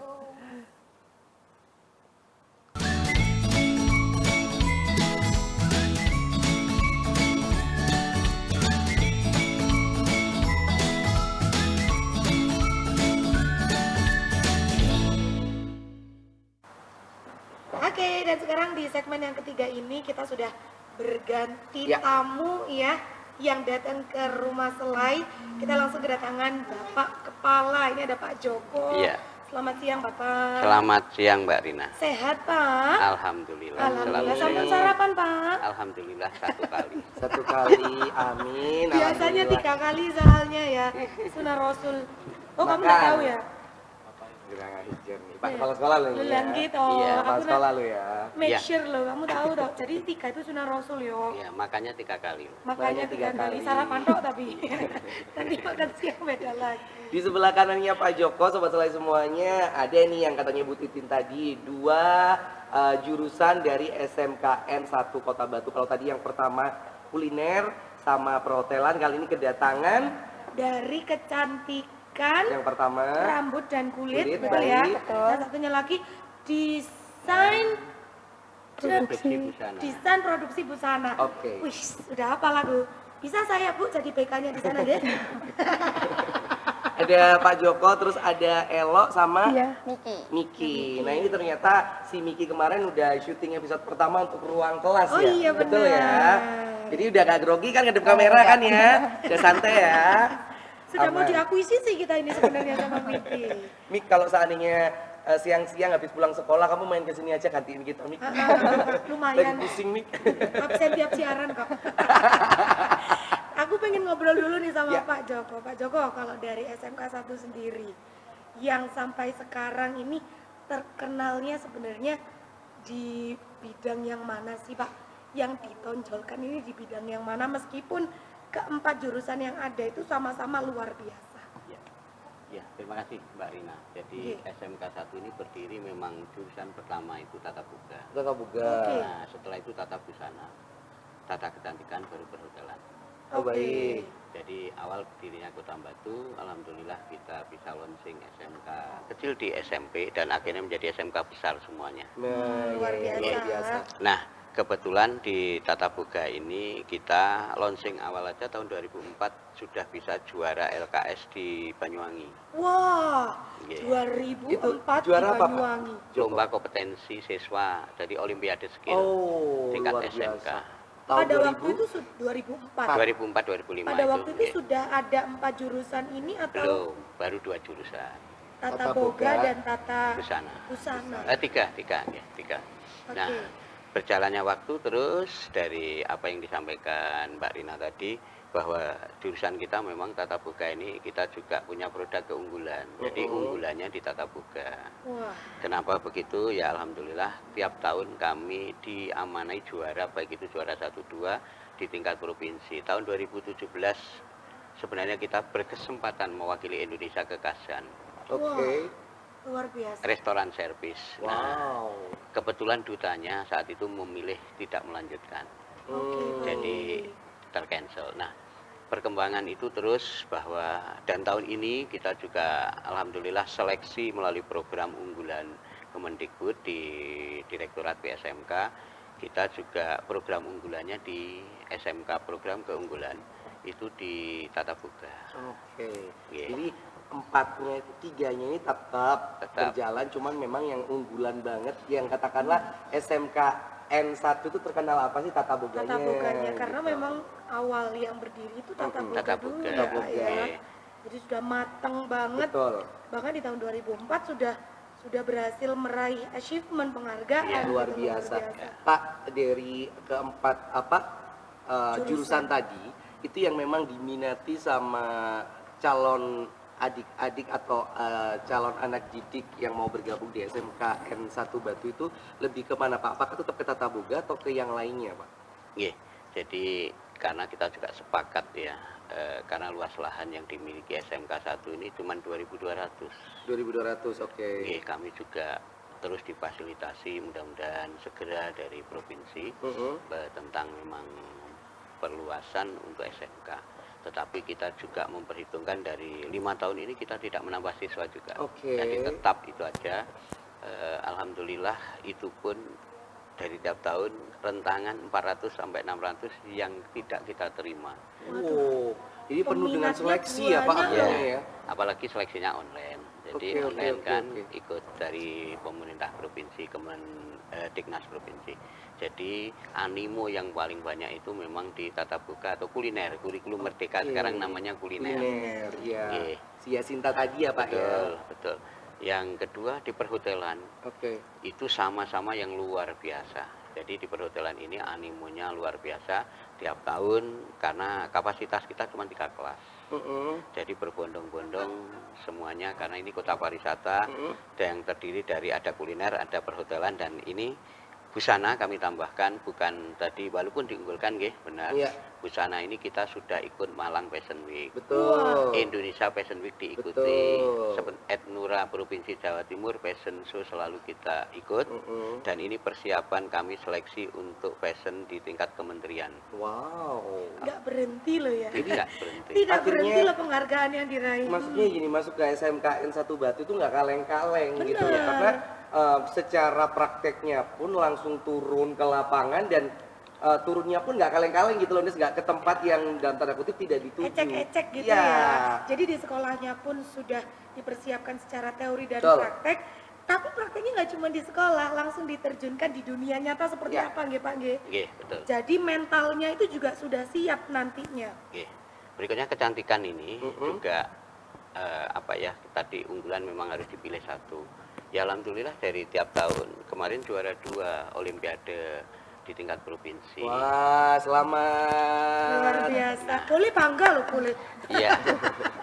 B: Oke, dan sekarang di segmen yang ketiga ini kita sudah berganti
A: Ya.
B: tamu ya yang datang ke rumah Selai. Kita langsung kedatangan Bapak Kepala. Ini ada Pak Joko.
F: Iya.
B: Selamat siang Bapak.
F: Selamat siang Mbak Rina.
B: Sehat Pak?
F: Alhamdulillah.
B: Alhamdulillah.
F: Selalu
B: Sambung
F: sehat.
B: sarapan Pak.
F: Alhamdulillah 1 kali.
A: 1 kali, amin.
B: Biasanya
A: alhamdulillah.
B: 3 kali soalnya ya. Sunnah Rasul. Oh kamu nggak
A: Makan.
B: tahu ya?
A: Gerangan hijau nih. Pak Kepala Sekolah lo
B: Lu
A: ya.
B: gitu.
F: Iya,
A: Kepala
B: Aku
A: Sekolah lo ya.
B: make
F: Iya.
B: sure loh, kamu tahu dong. Jadi 3 itu sunnah Rasul yo.
F: Ya, makanya 3 kali.
B: Makanya
A: Makanya
B: 3
A: 3
B: kali
A: kali.
B: sarapan tok tapi. Nanti makan siang beda lagi.
A: Di sebelah kanannya Pak Joko, Sobat Selai semuanya, ada nih yang katanya Bu Titin tadi, 2 jurusan dari SMKN 1 Kota Batu. Kalau tadi yang pertama kuliner sama perhotelan, kali ini kedatangan
B: Dari kecantikan
A: yang pertama
B: rambut dan kulit,
A: Kulit,
B: betul ya?
A: baik.
B: Dan satunya lagi
F: Produksi busana.
B: desain produksi busana.
A: Oke.
B: Wih, sudah apa lagu? Bisa saya Bu jadi PK-nya di sana deh.
A: Ada Pak Joko, terus ada Elo sama
C: Iya.
A: Miki. Nah ini ternyata si Miki kemarin udah syuting episode pertama untuk ruang kelas
B: Oh
A: ya.
B: iya,
A: Betul
B: benar.
A: ya. Jadi udah gak grogi kan ngadep kamera kan ya. Udah santai ya.
B: Sudah mau
A: Aman.
B: diakuisisi kita ini sebenarnya sama Miki.
A: Mik kalau seandainya siang-siang habis pulang sekolah kamu main ke sini aja gantiin kita Mik. Lagi
B: Lumayan.
A: pusing Mik.
B: Absen tiap siaran kok. Aku pengen ngobrol dulu nih sama
A: Ya.
B: Pak Joko. Pak Joko, kalau dari SMK 1 sendiri, yang sampai sekarang ini terkenalnya sebenarnya di bidang yang mana sih Pak? Yang ditonjolkan ini di bidang yang mana meskipun keempat jurusan yang ada itu sama-sama luar biasa.
F: Ya, terima kasih Mbak Rina. Jadi
B: Oke.
F: SMK 1 ini berdiri memang jurusan pertama itu tata boga.
A: Kita buka.
B: Oke.
F: Nah, setelah itu tata busana, tata kecantikan, baru perhotelan.
A: Oh baik.
F: Jadi awal berdirinya Kota Batu, alhamdulillah kita bisa launching SMK kecil di SMP dan akhirnya menjadi SMK besar semuanya.
A: Nah,
B: Luar
A: iya,
B: biasa.
A: luar biasa.
F: Nah, kebetulan di Tata Boga ini kita launching awal aja tahun 2004 sudah bisa juara LKS di Banyuwangi.
B: Wah,
F: Iya.
B: 2004
A: Itu juara
B: di
A: apa, Pak?
B: Banyuwangi.
F: Lomba kompetensi siswa dari Olimpiade Skill
A: Oh,
F: tingkat
A: luar
F: SMK.
A: biasa. Tahun
B: Pada
A: 2000?
B: waktu itu 2004.
F: 2004-2005
B: Pada waktu itu
F: iya.
B: sudah ada 4 jurusan ini atau
F: Belum, baru 2 jurusan.
B: Tata
A: Tata
B: Boga
A: Boga
B: dan Tata
F: Busana.
B: Busana?
F: Tiga. Nah,
B: Oke.
F: berjalannya waktu terus dari apa yang disampaikan Mbak Rina tadi bahwa jurusan kita memang Tata Boga ini kita juga punya produk keunggulan. Jadi unggulannya di Tata Boga.
B: Wah,
F: Kenapa begitu? Ya alhamdulillah tiap tahun kami diamanai juara baik itu juara 1 2 di tingkat provinsi. Tahun 2017 sebenarnya kita berkesempatan mewakili Indonesia ke Kazan.
A: Oke.
B: luar biasa.
F: Restoran servis. Nah,
A: Wow.
F: kebetulan dutanya saat itu memilih tidak melanjutkan.
B: Oke,
F: Jadi tercancel. Nah, perkembangan itu terus bahwa dan tahun ini kita juga alhamdulillah seleksi melalui program unggulan Kemendikbud di Direktorat PSMK. Kita juga program unggulannya di SMK program keunggulan itu di Tata Boga.
A: Oke.
F: Iya.
A: Jadi empatnya itu tiganya ini tetap berjalan, cuman memang yang unggulan banget yang katakanlah SMK N1 itu terkenal apa sih Tata Boganya?
B: Tata Boganya karena
A: gitu.
B: memang awal yang berdiri itu Tata Boga
F: Tata
B: dulu
F: Boga.
B: ya,
A: Tata
B: Pak,
A: Boga.
B: ya.
F: Iya.
B: Jadi sudah matang banget.
A: Betul.
B: Bahkan di tahun 2004 sudah berhasil meraih achievement penghargaan.
F: Iya,
A: Luar
B: gitu,
A: biasa. Pak, dari keempat jurusan tadi itu yang memang diminati sama calon adik-adik atau calon anak didik yang mau bergabung di SMK N1 Batu itu lebih kemana Pak? Apakah tetap ke Tata Boga atau ke yang lainnya Pak?
F: Iya, jadi karena kita juga sepakat ya, karena luas lahan yang dimiliki SMK 1 ini cuma 2.200.
A: 2.200, oke.
F: Iya, kami juga terus difasilitasi mudah-mudahan segera dari provinsi tentang memang perluasan untuk SMK. Tetapi kita juga memperhitungkan dari 5 tahun ini kita tidak menambah siswa juga.
A: Oke.
F: Jadi tetap itu aja. Alhamdulillah itu pun dari tiap tahun rentangan 400 sampai 600 yang tidak kita terima.
A: Wow, jadi penuh dengan
B: Peminatnya
A: seleksi ya Pak
B: banyak.
A: artinya ya?
F: Apalagi seleksinya online. Jadi
A: Oke,
F: online
A: oke,
F: kan
A: oke.
F: ikut dari pemerintah provinsi, Diknas provinsi. Jadi animo yang paling banyak itu memang di Tata Boga atau kuliner, kurikulum merdeka
A: Oke.
F: sekarang namanya kuliner.
A: Kuliner, ya.
F: Iya.
A: Si Yasinta tadi ya Pak ya?
F: Betul, betul. Yang kedua di perhotelan
A: Oke.
F: itu sama-sama yang luar biasa. Jadi di perhotelan ini animonya luar biasa tiap tahun karena kapasitas kita cuma 3 kelas. Jadi berbondong-bondong semuanya karena ini kota pariwisata yang terdiri dari ada kuliner, ada perhotelan dan ini busana kami tambahkan bukan tadi walaupun diunggulkan nggih benar.
A: Iya.
F: Busana ini kita sudah ikut Malang Fashion Week.
A: Betul.
F: Indonesia Fashion Week diikuti.
A: Betul.
F: Etnura Provinsi Jawa Timur Fashion Show selalu kita ikut. Dan ini persiapan kami seleksi untuk fashion di tingkat kementerian.
A: Wow.
B: Nggak berhenti loh ya.
F: Tidak berhenti.
B: Tidak
A: Akhirnya-
B: berhenti loh penghargaan yang diraih.
A: Maksudnya gini, masuk ke SMK N1 Batu itu nggak kaleng-kaleng gitu loh.
B: Benar.
A: Karena secara prakteknya pun langsung turun ke lapangan dan turunnya pun nggak kaleng-kaleng gitu loh, Nis, nggak ke tempat yang dalam tanda kutip tidak dituju.
B: Ecek-ecek gitu
A: Iya.
B: ya. Jadi di sekolahnya pun sudah dipersiapkan secara teori dan
A: Betul.
B: praktek. Tapi prakteknya nggak cuma di sekolah, langsung diterjunkan di dunia nyata seperti
A: Ya.
B: apa nggih Pak nggih?
F: Nggih, betul.
B: Jadi mentalnya itu juga sudah siap nantinya.
F: Oke. Berikutnya kecantikan ini
A: Mm-mm.
F: juga apa ya, tadi unggulan memang harus dipilih satu. Ya alhamdulillah dari tiap tahun kemarin juara 2 Olimpiade di tingkat provinsi.
A: Wah,
B: Luar
A: selamat.
B: biasa. Boleh bangga loh, boleh.
F: Iya.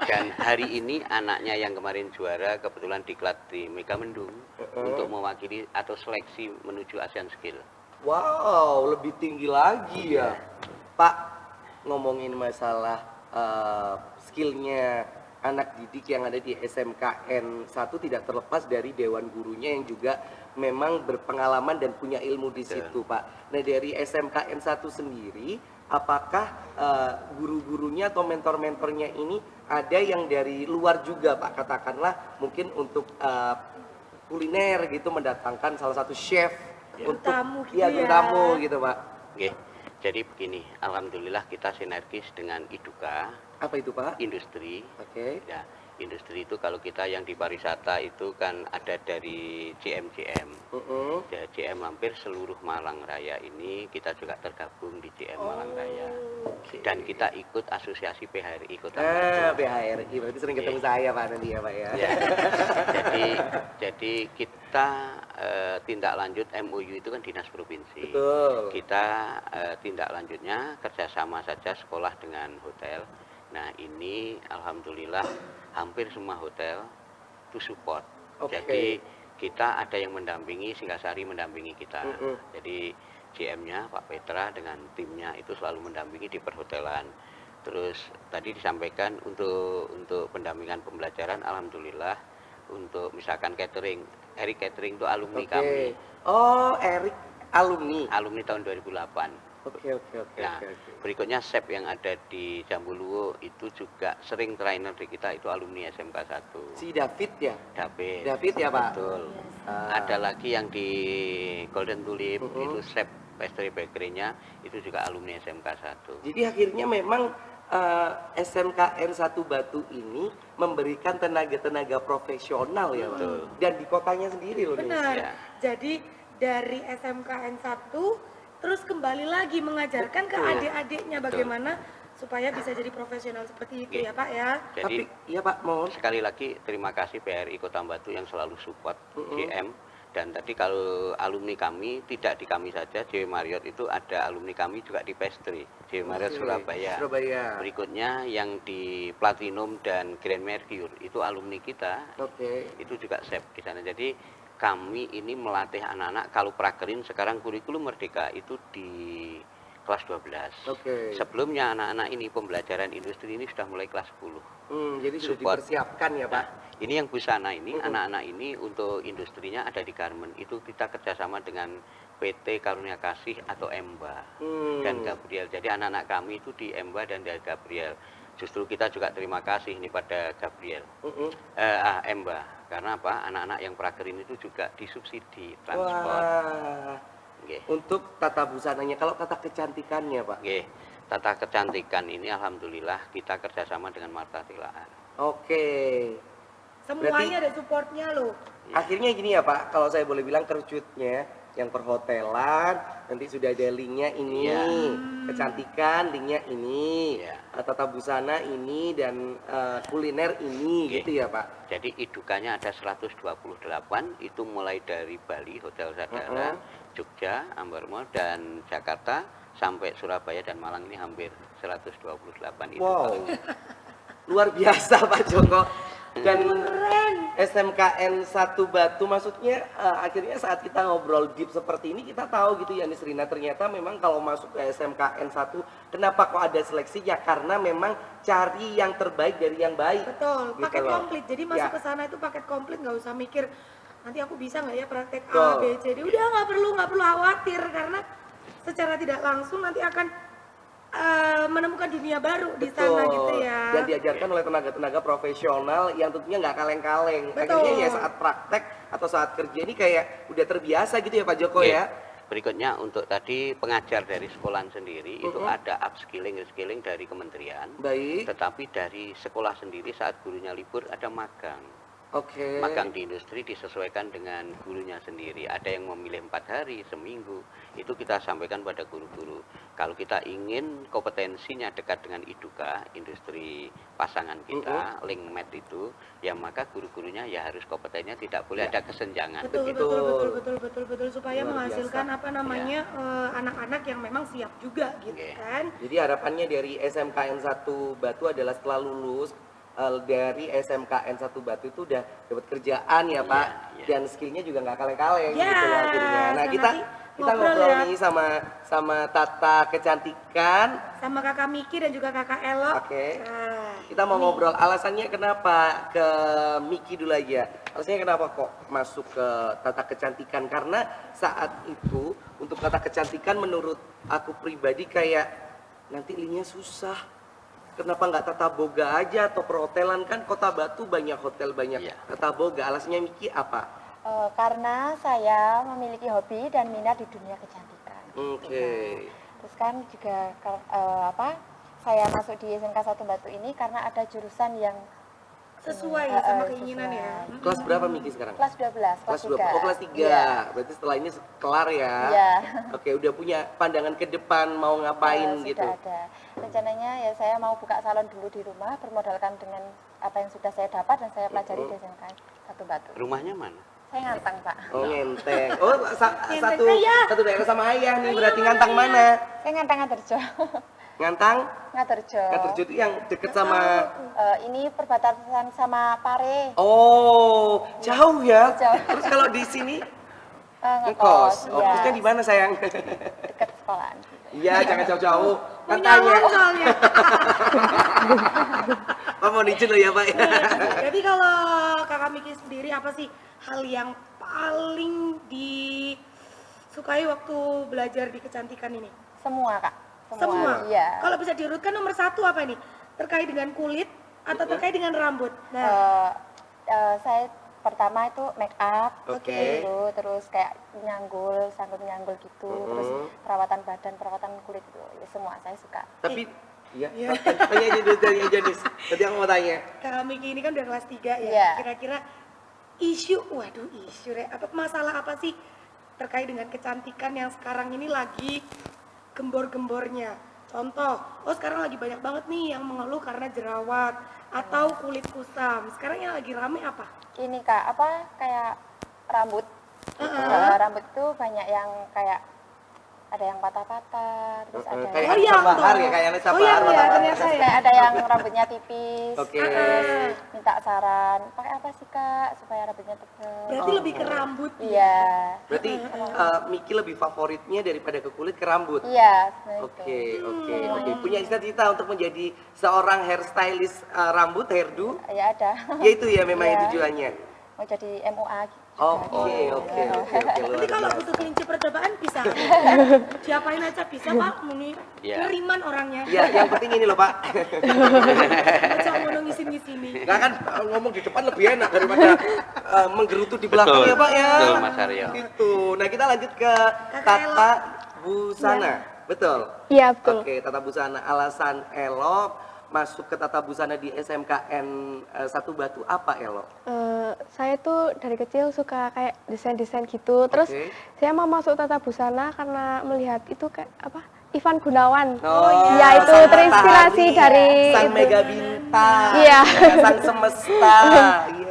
F: Dan hari ini anaknya yang kemarin juara kebetulan diklat di Megamendung untuk mewakili atau seleksi menuju Asian Skill.
A: Wow, lebih tinggi lagi ya. Pak, ngomongin masalah skillnya anak didik yang ada di SMKN 1 tidak terlepas dari dewan gurunya yang juga memang berpengalaman dan punya ilmu di situ, Pak. Nah, dari SMKN 1 sendiri, apakah guru-gurunya atau mentor-mentornya ini ada yang dari luar juga, Pak? Katakanlah mungkin untuk kuliner gitu, mendatangkan salah satu chef untuk
B: tamu gitu
A: iya,
B: ya.
A: tamu gitu, Pak.
F: Oke. Jadi begini, alhamdulillah kita sinergis dengan Iduka,
A: Apa itu, Pak?
F: industri.
A: Oke.
F: Ya, industri itu kalau kita yang di pariwisata itu kan ada dari CM. Ya, CM hampir seluruh Malang Raya ini kita juga tergabung di CM Malang Raya. Dan kita ikut asosiasi PHRI Kota Batu.
A: BHRI, berarti sering ketemu saya, Pak, nanti ya, Pak ya.
F: Ya. Jadi kita tindak lanjut MOU itu kan dinas provinsi.
A: Betul.
F: Kita tindak lanjutnya kerjasama saja sekolah dengan hotel. Nah ini alhamdulillah hampir semua hotel itu support.
A: Oke.
F: Jadi kita ada yang mendampingi, Singgasari mendampingi kita.
A: Mm-mm.
F: Jadi GM-nya Pak Petra dengan timnya itu selalu mendampingi di perhotelan. Terus tadi disampaikan untuk pendampingan pembelajaran, alhamdulillah untuk misalkan catering, Erik Catering itu alumni
A: Oke.
F: kami,
A: Oh, Erik alumni.
F: alumni tahun 2008.
A: Oke.
F: Nah, berikutnya chef yang ada di Jambuluwo itu juga sering trainer di kita itu alumni SMK 1.
A: Si David ya?
F: David.
A: David ya, Pak?
F: Betul.
A: Ah.
F: Ada lagi yang di Golden Tulip
A: Mm-mm.
F: itu chef pastry bakery-nya itu juga alumni SMK 1.
A: Jadi akhirnya memang SMKN 1 Batu ini memberikan tenaga-tenaga profesional ya, Pak?
F: Betul.
A: Dan di kotanya sendiri loh, Nis.
B: Benar.
F: Ya.
B: Jadi dari SMKN 1 terus kembali lagi mengajarkan ke
A: Betul.
B: adik-adiknya bagaimana supaya bisa jadi profesional seperti itu
F: Oke.
B: ya Pak ya.
F: Jadi
A: Tapi, iya Pak, mohon.
F: sekali lagi terima kasih PRI Kota Batu yang selalu support
A: Mm-mm.
F: GM. Dan tadi kalau alumni kami, tidak di kami saja, JW Marriott itu ada alumni kami juga di pastry, JW Marriott
A: Oke,
F: Surabaya.
A: Surabaya.
F: Berikutnya yang di Platinum dan Grand Mercure itu alumni kita,
A: Oke.
F: itu juga chef di sana. Jadi kami ini melatih anak-anak, kalau prakerin sekarang kurikulum Merdeka itu di kelas 12.
A: Oke.
F: Sebelumnya anak-anak ini pembelajaran industri ini sudah mulai kelas 10.
A: Jadi sudah
F: Support.
A: dipersiapkan ya, Pak.
F: Nah, ini yang busana ini, anak-anak ini untuk industrinya ada di garment. Itu kita kerjasama dengan PT Karunia Kasih atau EMBA dan Gabriel. Jadi anak-anak kami itu di EMBA dan dari Gabriel. Justru kita juga terima kasih nih pada Gabriel, EMBA. Karena apa? Anak-anak yang prakerin itu juga disubsidi transport.
A: Wah.
F: Nggih.
A: Untuk tata busananya, kalau kata kecantikannya, Pak.
F: Nggih. Tata kecantikan ini alhamdulillah kita kerjasama dengan Marta Tilaan.
A: Oke.
B: Semuanya ada supportnya loh.
A: Akhirnya gini ya Pak, kalau saya boleh bilang kerucutnya yang perhotelan, nanti sudah ada linknya ini,
F: Iya.
A: kecantikan linknya ini,
F: Iya.
A: tata busana ini, dan kuliner ini,
F: Oke.
A: gitu ya Pak.
F: Jadi idukanya ada 128, itu mulai dari Bali, Hotel Sadara, Jogja, Ambar Mall, dan Jakarta, sampai Surabaya dan Malang ini hampir 128 itu.
A: Wow, luar biasa Pak Joko. Dan SMKN 1 Batu, maksudnya akhirnya saat kita ngobrol deep seperti ini kita tahu gitu ya Nisrina, ternyata memang kalau masuk ke SMKN 1 kenapa kok ada seleksi ya, karena memang cari yang terbaik dari yang baik.
B: Betul,
A: Gitu
B: paket
A: loh.
B: komplit. Jadi masuk
A: Ya.
B: ke sana itu paket komplit, nggak usah mikir nanti aku bisa nggak ya praktek A,
A: Betul.
B: B, C, D. Udah nggak perlu khawatir karena secara tidak langsung nanti akan menemukan dunia baru di sana gitu ya.
A: Dan diajarkan oleh tenaga-tenaga profesional yang tentunya nggak kaleng-kaleng.
B: Betul.
A: Akhirnya ya saat praktek atau saat kerja ini kayak udah terbiasa gitu ya Pak Joko
F: Oke.
A: ya.
F: Berikutnya untuk tadi pengajar dari sekolahan sendiri itu ada upskilling, reskilling dari kementerian.
A: Baik.
F: Tetapi dari sekolah sendiri saat gurunya libur ada magang.
A: Oke.
F: Magang di industri disesuaikan dengan gurunya sendiri. Ada yang memilih 4 hari, seminggu. Itu kita sampaikan pada guru-guru. Kalau kita ingin kompetensinya dekat dengan IDUKA, industri pasangan kita, LinkMed itu, ya maka guru-gurunya ya harus kompetennya, tidak boleh ada kesenjangan.
B: Betul supaya
A: Luar
B: menghasilkan
A: biasa.
B: apa namanya anak-anak yang memang siap juga gitu
F: Oke.
B: kan.
A: Jadi harapannya dari SMKN 1 Batu adalah setelah lulus dari SMKN 1 Batu itu udah dapat kerjaan ya Pak,
F: iya.
A: dan skillnya juga nggak kaleng-kaleng
B: Yes,
A: gitu loh akhirnya. Nah
B: nah
A: kita
B: nanti
A: kita
B: ngobrol
A: ngobrol
B: ya.
A: nih sama Tata Kecantikan.
B: Sama kakak Miki dan juga kakak Elok.
A: Oke.
B: Nah,
A: Kita mau ngobrol alasannya kenapa ke Miki dulu aja. Alasannya kenapa kok masuk ke Tata Kecantikan, karena saat itu untuk Tata Kecantikan menurut aku pribadi kayak nanti linknya susah. Kenapa nggak Tata Boga aja atau perhotelan, kan Kota Batu banyak hotel, banyak
F: Iya.
A: Tata Boga. Alasannya Miki apa?
E: Karena saya memiliki hobi dan minat di dunia kecantikan.
A: Oke.
E: Terus kan juga saya masuk di SMK 1 Batu ini karena ada jurusan yang
B: sesuai sama keinginan ya.
A: Kelas berapa Miki sekarang?
E: kelas 12,
A: Kelas 2.
E: 3.
A: Oh, kelas 3.
E: Iya.
A: Berarti setelah ini kelar ya.
E: Iya.
A: Oke, udah punya pandangan ke depan mau ngapain
E: Sudah
A: gitu.
E: ada. Rencananya ya saya mau buka salon dulu di rumah, bermodalkan dengan apa yang sudah saya dapat dan saya pelajari di SMK 1 Batu.
F: Rumahnya mana?
E: Saya ngantang, Pak.
A: Oh, ngenteng. Oh,
B: Ngenteng
A: satu
B: ayah.
A: satu daerah sama ayah nih, berarti ngantang mana?
E: Saya ngantang Ngaterjo.
A: Ngantang?
E: Ngaterjo.
A: Ngaterjo itu yang deket sama.
E: Ini perbatasan sama Pare.
A: Oh, jauh ya.
E: Jauh.
A: Terus kalau di sini
E: Ngekos.
A: ngekos. Oh, kosnya di mana sayang?
E: Dekat sekolahan.
A: Iya, jangan jauh-jauh. Kan
B: Punya
A: tanya.
B: uang soalnya.
A: Pak mau izin loh ya Pak.
B: Jadi kalau kakak Miki sendiri apa sih hal yang paling disukai waktu belajar di kecantikan ini?
E: Semua, Kak.
B: Semua.
E: Iya.
B: Kalau bisa diurutkan nomor 1 apa ini? Terkait dengan kulit atau terkait dengan rambut? Nah,
E: Saya pertama itu make up,
A: Oke.
E: gitu, terus kayak sanggup nyanggul gitu, terus perawatan badan, perawatan kulit itu, ya semua saya suka.
A: Tapi ya, tanya aja dulu dari Janis. Tadi aku mau tanya.
B: kakak Miki ini kan udah kelas 3 ya.
E: Iya.
B: Kira-kira isu atau masalah apa sih terkait dengan kecantikan yang sekarang ini lagi gembor-gembornya? Contoh, sekarang lagi banyak banget nih yang mengeluh karena jerawat atau kulit kusam. Sekarang yang lagi rame apa?
E: Ini Kak, kayak rambut. Rambut itu banyak yang kayak ada yang patah-patah, terus ada
A: Kayak
B: Oh,
A: Anissa
B: iya,
A: Bahar
B: betul.
A: ya, kayak Anissa
B: Oh, iya,
A: Bahar.
B: iya,
A: Bahar.
B: ternyata ya.
E: kayak ada yang rambutnya tipis.
A: Oke.
E: Minta saran, pakai apa sih Kak supaya rambutnya tebal?
B: Berarti lebih ke rambut.
E: Iya.
A: Berarti Miki lebih favoritnya daripada ke kulit ke rambut.
E: Iya, sebenarnya
A: Oke,
E: itu.
A: oke. Punya cita-cita untuk menjadi seorang hairstylist rambut, hairdo?
E: Ya ada.
A: Ya itu ya memang
E: Iya.
A: tujuannya.
E: Mau jadi MUA juga.
A: Oke.
B: Nanti kalau butuh kelinci percobaan bisa. Diapain aja bisa Pak, muni
F: Iya.
B: ngeriman orangnya.
A: Ya, yang penting ini loh Pak.
B: Macam mau ngisin-ngisini.
A: Nggak kan ngomong di depan lebih enak daripada menggerutu di belakang ya Pak ya.
F: Betul, Mas Aryo.
A: Gitu. Nah kita lanjut ke Tata Busana. Betul?
G: Iya betul.
A: Oke, Tata Busana. Alasan Elo masuk ke Tata Busana di SMKN 1 Batu apa Elo?
G: Saya tuh dari kecil suka kayak desain-desain gitu. Terus
A: Oke.
G: saya mau masuk Tata Busana karena melihat itu kayak apa? Ivan Gunawan.
A: Oh,
G: Ya itu
A: Sang
G: terinspirasi
A: Matahari,
G: dari
A: Sang
G: itu.
A: Mega Bintang.
G: Iya.
A: Sang Semesta.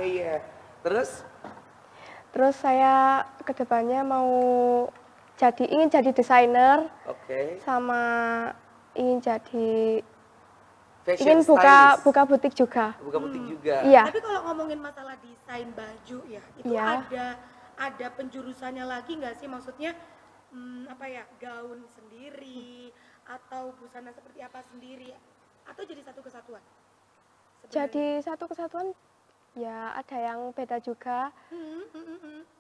A: Iya. Terus
G: saya kedepannya mau ingin jadi desainer
A: oke.
G: sama ingin
A: Fashion
G: buka
A: stylist.
G: buka butik juga.
A: Buka butik juga.
G: Iya.
B: Tapi kalau ngomongin masalah desain baju ya, itu
G: Iya.
B: ada penjurusannya lagi nggak sih? Maksudnya gaun sendiri atau busana seperti apa sendiri atau jadi satu kesatuan? Sebenarnya.
G: Jadi satu kesatuan ya ada yang beda juga.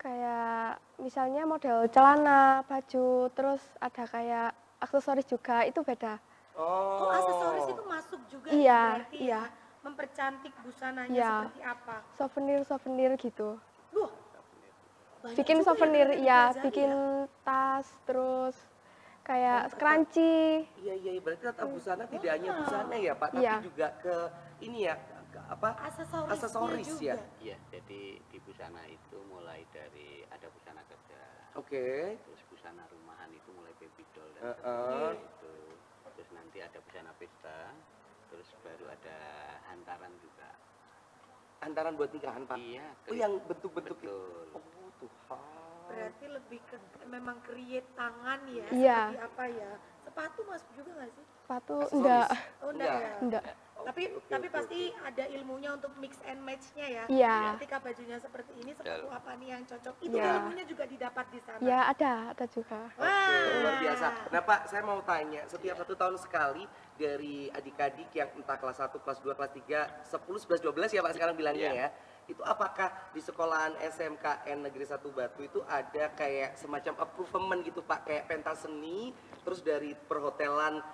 G: Kayak misalnya model celana, baju, terus ada kayak aksesoris juga, itu beda.
B: Oh, aksesoris itu masuk juga
G: Iya,
B: berarti
G: iya.
B: ya. Mempercantik busananya
G: Iya.
B: seperti apa?
G: Souvenir gitu.
B: Duh, banyak
G: Bikin
B: juga
G: souvenir
B: ternyata
G: ya,
B: dipelajari
G: bikin
B: ya.
G: tas, terus kayak
A: Oh,
G: scrunchie.
A: Iya iya berarti tata busana tidak hanya busana ya Pak, tapi
G: Iya.
A: juga ke ini ya apa
B: Aksesorisnya
A: aksesoris
B: juga.
A: ya.
F: Iya, jadi di busana itu mulai dari ada busana kerja,
A: Oke.
F: terus busana rumahan itu mulai baby doll dan
A: Heeh.
F: seterusnya itu. Terus nanti ada busana pesta, terus baru ada hantaran juga.
A: Hantaran buat nikahan Pak.
F: Iya,
A: Oh yang bentuk-bentuk itu.
F: betul.
A: Oh Tuhan.
B: Berarti lebih ke memang create tangan ya,
G: Iya.
B: seperti apa ya? Sepatu masuk juga nggak sih?
G: Sepatu
A: Aksesoris.
G: enggak.
B: Oh, enggak ya?
G: Enggak.
B: Tapi
A: Oke,
B: tapi
A: oke,
B: pasti
A: oke.
B: ada ilmunya untuk mix and match-nya ya.
G: Iya.
B: Ketika bajunya seperti ini, sepatu
F: Betul.
B: apa nih yang cocok? Itu
G: Iya.
B: ilmunya juga didapat di sana.
G: Ya ada juga.
A: Oke, luar
B: Wah.
A: biasa. Nah Pak, saya mau tanya, setiap 1 tahun sekali dari adik-adik yang entah kelas 1, kelas 2, kelas 3, 10, 11, 12 ya Pak sekarang bilangnya
F: Iya.
A: ya. Itu apakah di sekolahan SMKN Negeri 1 Batu itu ada kayak semacam approvement gitu Pak, kayak pentas seni, terus dari perhotelan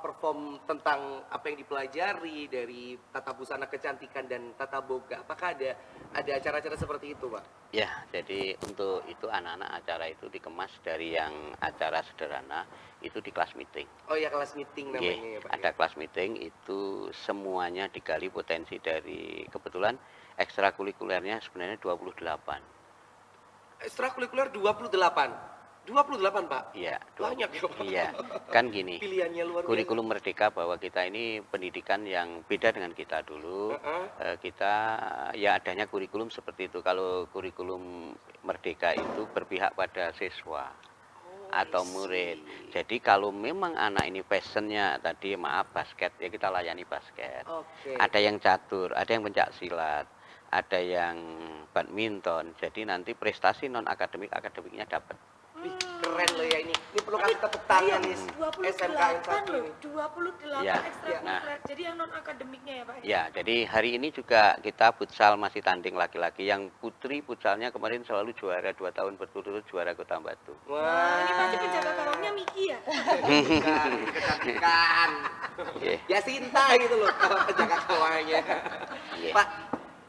A: perform tentang apa yang dipelajari dari tata busana kecantikan dan tata boga. Apakah ada acara-acara seperti itu Pak?
F: Ya, jadi untuk itu anak-anak acara itu dikemas dari yang acara sederhana itu di kelas meeting.
A: Oh ya kelas meeting namanya
F: Nggih,
A: ya Pak.
F: ada kelas meeting itu semuanya digali potensi dari kebetulan ekstrakurikulernya sebenarnya 28.
A: Ekstrakurikuler 28. 28 Pak.
F: Iya,
A: Banyak ya Pak.
F: Iya, kan gini.
A: Pilihannya luar biasa.
F: Kurikulum Merdeka bahwa kita ini pendidikan yang beda dengan kita dulu. Kita ya adanya kurikulum seperti itu. Kalau kurikulum Merdeka itu berpihak pada siswa atau murid. Jadi kalau memang anak ini passionnya tadi maaf basket ya kita layani basket.
A: Oke.
F: Ada yang catur, ada yang pencak silat, ada yang badminton. Jadi nanti prestasi non akademik akademiknya dapat.
A: Wih, keren loh ya ini. Ini perlu kasih tepuk tangan nih.
B: 28
A: SMKN 1
B: loh,
A: ini.
B: 28
F: Ya,
B: ekstrakurikuler. Jadi yang non akademiknya ya Pak?
F: Ya, jadi hari ini juga kita futsal masih tanding laki-laki. Yang putri futsalnya kemarin selalu juara 2 tahun berturut-turut juara Kota Batu.
B: Wah, ini pasti penjaga gawangnya Miki ya?
A: Bukan, kecantikan.
F: Iya.
A: Ya Sinta gitu loh penjaga gawangnya.
F: Iya.
A: Pak,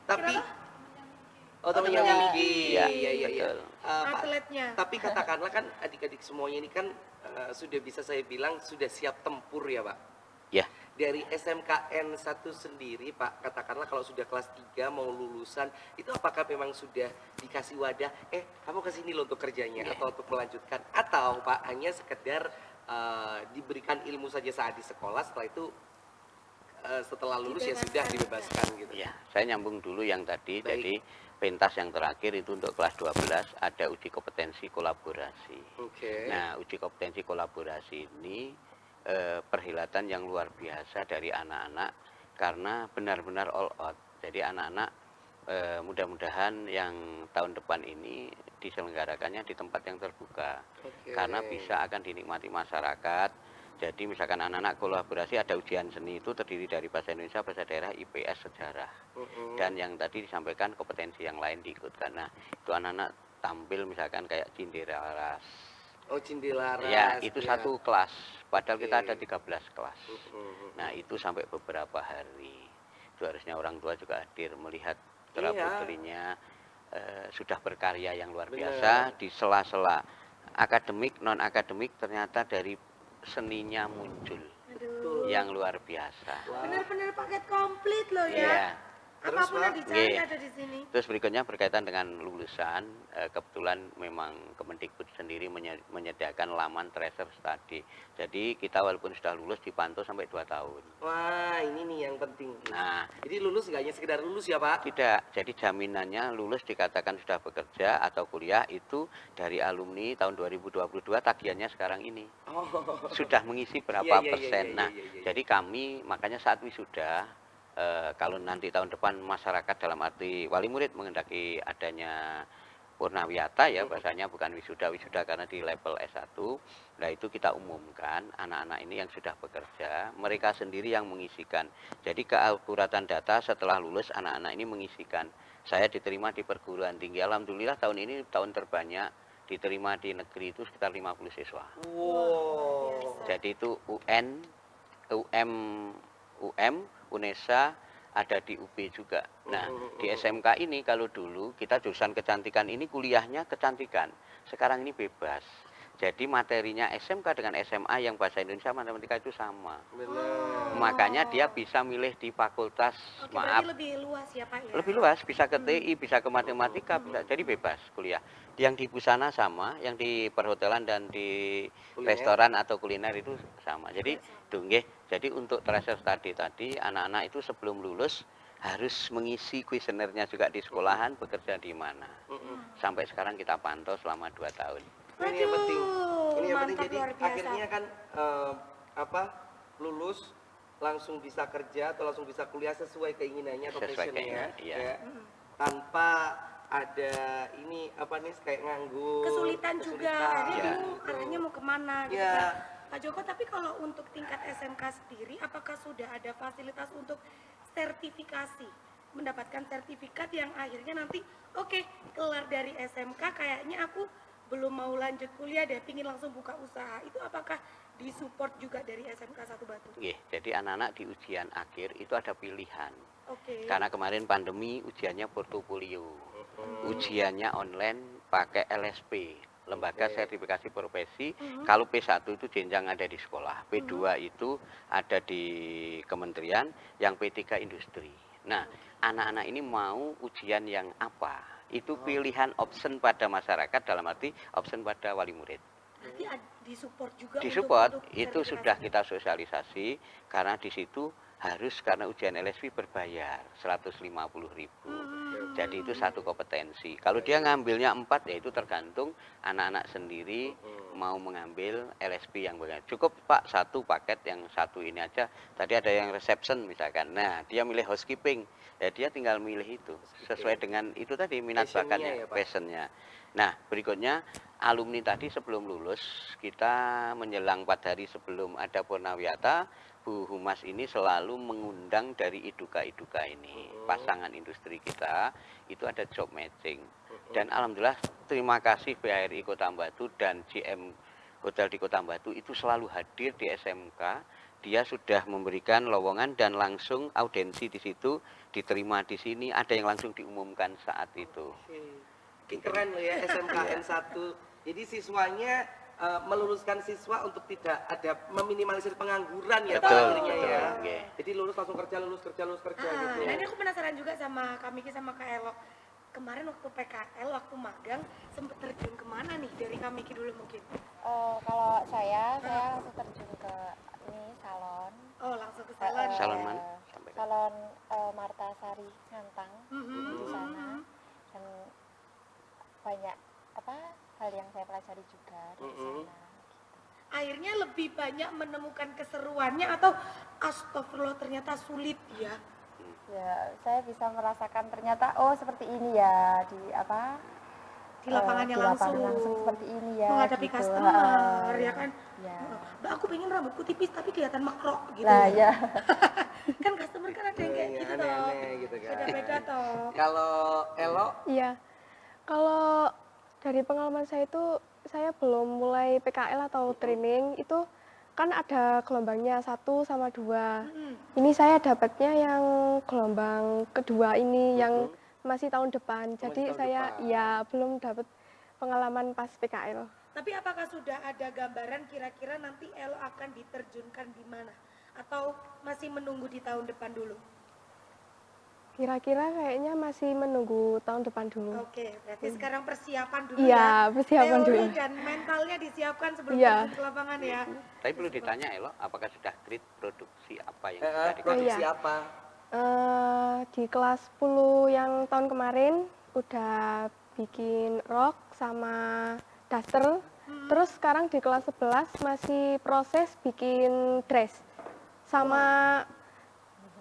A: tapi oh temannya
B: temannya
A: Miki.
F: Iya,
A: Iya.
F: betul.
A: Pak,
B: Atletnya.
A: tapi katakanlah kan adik-adik semuanya ini kan sudah bisa saya bilang sudah siap tempur ya Pak.
F: Ya,
A: Dari SMKN 1 sendiri Pak, katakanlah kalau sudah kelas 3 mau lulusan, itu apakah memang sudah dikasih wadah, kamu kesini loh untuk kerjanya atau untuk melanjutkan, atau Pak hanya sekedar diberikan ilmu saja saat di sekolah, setelah itu setelah lulus ya sudah dibebaskan gitu.
F: ya. Saya nyambung dulu yang tadi.
A: Baik.
F: Jadi pentas yang terakhir itu untuk kelas 12 ada uji kompetensi kolaborasi.
A: Oke.
F: Nah, uji kompetensi kolaborasi ini perhelatan yang luar biasa dari anak-anak karena benar-benar all out. Jadi anak-anak mudah-mudahan yang tahun depan ini diselenggarakannya di tempat yang terbuka.
A: Oke.
F: Karena bisa akan dinikmati masyarakat. Jadi misalkan anak-anak kolaborasi ada ujian seni itu terdiri dari bahasa Indonesia, bahasa daerah, IPS, sejarah. Dan yang tadi disampaikan kompetensi yang lain diikutkan. Nah, itu anak-anak tampil misalkan kayak Cinderella.
A: Oh Cindilaras.
F: Ya, itu satu kelas. Padahal
A: Oke.
F: kita ada 13 kelas. Nah, itu sampai beberapa hari. Itu harusnya orang tua juga hadir melihat putra
A: Iya.
F: putrinya sudah berkarya yang luar
A: Benar.
F: biasa di sela-sela akademik, non akademik ternyata dari seninya muncul
B: Aduh.
F: yang luar biasa.
B: Bener-bener paket komplit loh ya.
F: Iya.
B: Apapun yang
A: Terus,
B: dicari
F: Pak?
B: ada di sini.
F: Terus berikutnya berkaitan dengan lulusan, kebetulan memang Kemendikbud sendiri menyediakan laman tracer study. Jadi kita walaupun sudah lulus dipantau sampai 2 tahun.
A: Wah ini nih yang penting.
F: Nah,
A: Jadi lulus nggak hanya sekedar lulus ya Pak?
F: tidak. Jadi jaminannya lulus dikatakan sudah bekerja atau kuliah itu dari alumni tahun 2022 tagihannya sekarang ini.
A: Oh.
F: Sudah mengisi berapa
A: Iya, iya,
F: persen.
A: iya,
F: Nah,
A: iya, iya.
F: jadi kami makanya saat wisuda kalau nanti tahun depan masyarakat dalam arti wali murid mengendaki adanya purnawiyata ya bahasanya bukan wisuda karena di level S1. Nah itu kita umumkan anak-anak ini yang sudah bekerja mereka sendiri yang mengisikan. Jadi keakuratan data setelah lulus anak-anak ini mengisikan. Saya diterima di perguruan tinggi. Alhamdulillah tahun ini tahun terbanyak diterima di negeri itu sekitar 50 siswa.
A: Wow.
F: Jadi itu UN, UM, UNESA, ada di UB juga. Nah, di SMK ini kalau dulu kita jurusan kecantikan ini kuliahnya kecantikan. Sekarang ini bebas. Jadi materinya SMK dengan SMA yang bahasa Indonesia matematika itu sama. Makanya dia bisa milih di fakultas,
B: Oke,
F: maaf,
B: berarti lebih luas ya Pak ya?
F: lebih luas, bisa ke TI, bisa ke matematika, bisa jadi bebas kuliah. Yang di busana sama, yang di perhotelan dan di restoran atau kuliner itu sama. Jadi nggih, jadi untuk tracer study tadi anak-anak itu sebelum lulus harus mengisi kuesionernya juga di sekolahan, bekerja di mana. Sampai sekarang kita pantau selama 2 tahun.
A: Ini yang penting. Ini yang penting,
B: mantap,
A: jadi
B: luar biasa.
A: akhirnya kan lulus langsung bisa kerja atau langsung bisa kuliah sesuai keinginannya atau
F: Sesuai
A: passionnya,
F: keinginan, iya.
A: ya. Tanpa ada ini apa nih kayak nganggur,
B: Kesulitan juga, akhirnya
F: Ya.
B: bingung arahnya mau kemana gitu
A: Ya.
B: Pak. Pak Joko, tapi kalau untuk tingkat SMK sendiri, apakah sudah ada fasilitas untuk sertifikasi? Mendapatkan sertifikat yang akhirnya nanti, oke, kelar dari SMK kayaknya aku belum mau lanjut kuliah deh, pingin langsung buka usaha. Itu apakah disupport juga dari SMK 1 Batu?
F: Nggih, jadi anak-anak di ujian akhir itu ada pilihan.
B: Oke.
F: Karena kemarin pandemi ujiannya portofolio. Ujiannya online pakai LSP, Lembaga Sertifikasi Profesi. Kalau P1 itu jenjang ada di sekolah, P2 itu ada di kementerian, yang P3 industri. Nah, anak-anak ini mau ujian yang apa? Itu pilihan option pada masyarakat, dalam arti option pada wali murid.
B: Berarti disupport juga
F: Disupport,
B: untuk
F: itu
B: sertifikasi.
F: sudah kita sosialisasi, karena di situ harus, karena ujian LSP berbayar 150.000. Jadi itu satu kompetensi. Kalau dia ngambilnya 4, ya itu tergantung anak-anak sendiri mau mengambil LSP yang bagaimana. Cukup Pak, satu paket yang satu ini aja. Tadi ada yang reception misalkan. Nah, dia milih housekeeping. Ya dia tinggal milih itu sesuai dengan itu tadi minat
A: Passionnya
F: bakatnya,
A: ya, Pak?
F: passionnya. Nah, berikutnya alumni tadi sebelum lulus, kita menjelang 4 hari sebelum ada Purnawiyata, Bu Humas ini selalu mengundang dari iduka-iduka ini, pasangan industri kita, itu ada job matching. Dan alhamdulillah terima kasih BHRI Kota Batu dan GM Hotel di Kota Batu itu selalu hadir di SMK. Dia sudah memberikan lowongan dan langsung audensi di situ, diterima di sini, ada yang langsung diumumkan saat itu.
A: Ini keren loh ya SMKN 1. Jadi siswanya meluluskan siswa untuk tidak ada meminimalisir pengangguran ya Pak,
F: Betul,
A: akhirnya
F: betul,
A: ya.
F: nggih.
A: Jadi lulus langsung kerja, lulus kerja, lulus kerja gitu.
B: Nah ini aku penasaran juga sama Kak Miki sama Kak Elo. Kemarin waktu PKL, waktu magang, sempet terjun kemana nih? Dari Kak Miki dulu mungkin.
E: Kalau saya langsung terjun ke ini salon.
B: Oh langsung ke salon.
F: Salon mana? Sampai
E: Salon Marta Sari Ngantang di sana, dan banyak hal yang saya pelajari juga dari sana.
B: Akhirnya lebih banyak menemukan keseruannya atau astagfirullah ternyata sulit ya?
E: Ya, saya bisa merasakan ternyata seperti ini ya
B: Di lapangannya
E: di
B: langsung.
E: lapangan langsung seperti ini ya.
B: Menghadapi
E: gitu.
B: customer ya kan?
E: Ya.
B: Mbak aku pengen rambutku tipis tapi kelihatan makro gitu
E: Nah,
B: ya.
E: ya.
B: Kan customer kan ada yang kayak
A: Iya,
B: gitu toh.
A: aneh-aneh gitu kan.
B: Beda-beda toh.
A: Kalau Elo,
G: Iya. Kalau dari pengalaman saya itu, saya belum mulai PKL atau training itu kan ada gelombangnya 1 sama 2. Ini saya dapatnya yang gelombang kedua ini yang masih tahun depan.
A: masih
G: Jadi
A: tahun
G: saya
A: depan.
G: ya belum dapat pengalaman pas PKL.
B: Tapi apakah sudah ada gambaran kira-kira nanti Elo akan diterjunkan di mana? Atau masih menunggu di tahun depan dulu?
G: Kira-kira kayaknya masih menunggu tahun depan dulu.
B: Oke, berarti sekarang persiapan dulu
G: Iya,
B: ya.
G: persiapan
B: Teori
G: dulu.
B: dan mentalnya disiapkan sebelum
G: Iya.
B: terjun ke lapangan ya.
F: Tapi perlu ditanya Elo, apakah sudah grid produksi apa yang sudah dikasih?
A: produksi
G: iya.
A: apa?
G: Di kelas 10 yang tahun kemarin udah bikin rok sama daster. Terus sekarang di kelas 11 masih proses bikin dress. Sama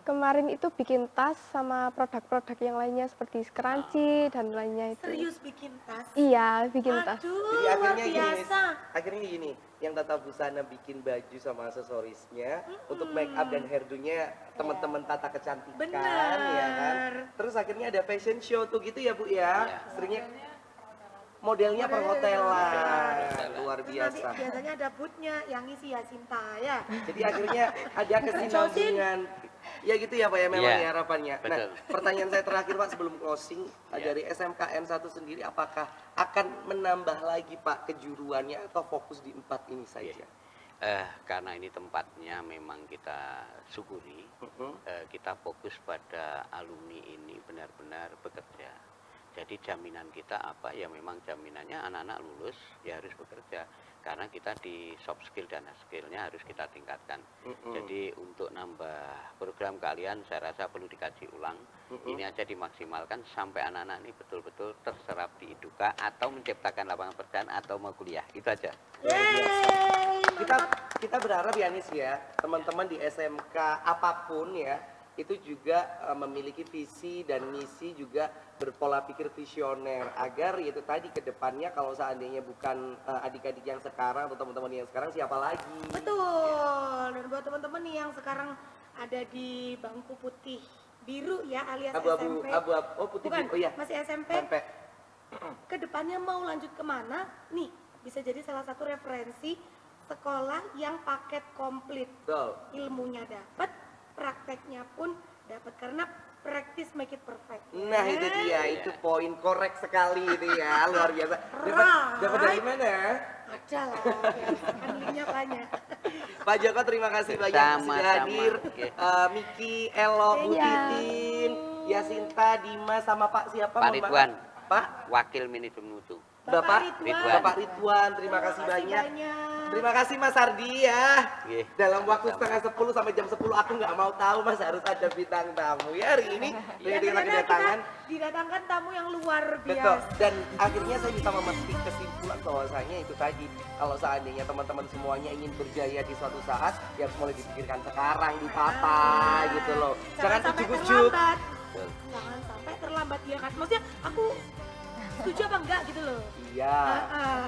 G: kemarin itu bikin tas sama produk-produk yang lainnya seperti scrunchie dan lainnya itu.
B: Serius bikin tas?
G: Iya, bikin tas.
B: Aduh,
A: Jadi
B: luar
A: akhirnya gini,
B: biasa.
A: akhirnya gini, yang Tata Busana bikin baju sama aksesorisnya, untuk make up dan hairdo-nya teman-teman Tata Kecantikan,
B: Benar.
A: ya kan. Terus akhirnya ada fashion show tuh gitu ya Bu ya,
F: Iya.
A: seringnya modelnya perhotelan.
D: Perhotelan.
A: Luar
B: Terus nanti
A: biasa.
B: biasanya ada boothnya yang isi Yasinta ya.
A: Jadi akhirnya ada kesinambungan. Ya gitu ya Pak ya memang
F: Iya,
A: ya harapannya. Nah,
F: betul.
A: pertanyaan saya terakhir Pak sebelum closing dari SMKN 1 sendiri apakah akan menambah lagi Pak kejuruannya atau fokus di 4 ini saja?
F: Karena ini tempatnya memang kita syukuri, kita fokus pada alumni ini benar-benar bekerja. Jadi jaminan kita apa? Ya memang jaminannya anak-anak lulus ya harus bekerja. Karena kita di soft skill dan hard skillnya harus kita tingkatkan. Jadi untuk nambah program kalian saya rasa perlu dikaji ulang. Ini aja dimaksimalkan sampai anak-anak ini betul-betul terserap di Iduka atau menciptakan lapangan pekerjaan atau mau kuliah. Itu aja.
B: Yeay,
A: Kita berharap ya Nis ya, teman-teman di SMK apapun ya, itu juga memiliki visi dan misi juga berpola pikir visioner agar itu tadi ke depannya kalau seandainya bukan adik-adik yang sekarang atau teman-teman yang sekarang siapa lagi?
B: betul. Dan buat teman-teman nih yang sekarang ada di bangku putih biru ya alias
A: Abu-abu,
B: SMP.
A: abu-abu, oh putih
B: Bukan,
A: biru, oh iya.
B: masih SMP.
A: Sampai
B: Kedepannya mau lanjut kemana? Nih, bisa jadi salah satu referensi sekolah yang paket komplit.
A: betul.
B: Ilmunya dapat, prakteknya pun dapat karena practice make it perfect.
A: Nah itu dia, itu poin korek sekali itu ya, luar biasa.
B: Right.
A: Dapat dari mana?
B: Ada lah, ya, kan linknya banyak.
A: Pak Joko terima kasih banyak sudah
F: Sama-sama.
A: hadir.
F: Oke.
A: Miki, Elo, Bu
G: Iya.
A: Titin, Yasinta, Dimas sama Pak siapa?
F: Pak
A: Mohon maaf.
F: Ridwan,
A: Pak
F: Wakil Manajemen Mutu.
A: Bapak
B: Ridwan.
A: Bapak Ridwan, terima kasih banyak. Terima kasih Mas Ardi ya.
F: Oke.
A: Dalam waktu
F: Sama-sama.
A: setengah 10 sampai jam 10 aku nggak mau tahu Mas harus ada bintang tamu ya hari ini.
B: Ya,
A: Dengan
B: ternyata
A: kedatangan.
B: kita didatangkan tamu yang luar
A: Betul.
B: biasa.
A: Dan akhirnya saya bisa memetik kesimpulan bahwasanya itu tadi kalau seandainya teman-teman semuanya ingin berjaya di suatu saat ya harus mulai dipikirkan sekarang di papa gitu loh. Jangan
B: sampai
A: ujuk-ujuk.
B: terlambat. Jangan sampai terlambat ya kan. Maksudnya aku setuju apa enggak gitu loh.
A: Iya,
B: Ah.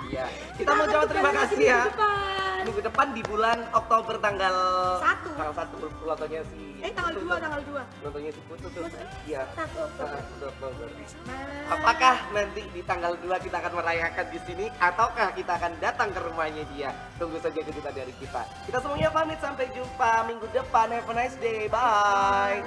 A: iya. Kita mau jawab terima
B: Kita
A: kasih
B: minggu
A: ya.
B: depan.
A: Minggu depan di bulan Oktober tanggal
B: 1.
A: Tanggal 1 nontonnya si
B: Tanggal 2, tanggal 2.
A: Nontonnya si Putu tuh. Iya.
B: 1 Oktober.
A: 1 Oktober.
B: Nah,
A: Apakah nanti di tanggal 2 kita akan merayakan di sini ataukah kita akan datang ke rumahnya dia? Tunggu saja kejutan dari kita. Kita semuanya pamit sampai jumpa minggu depan. Have a nice day. Bye.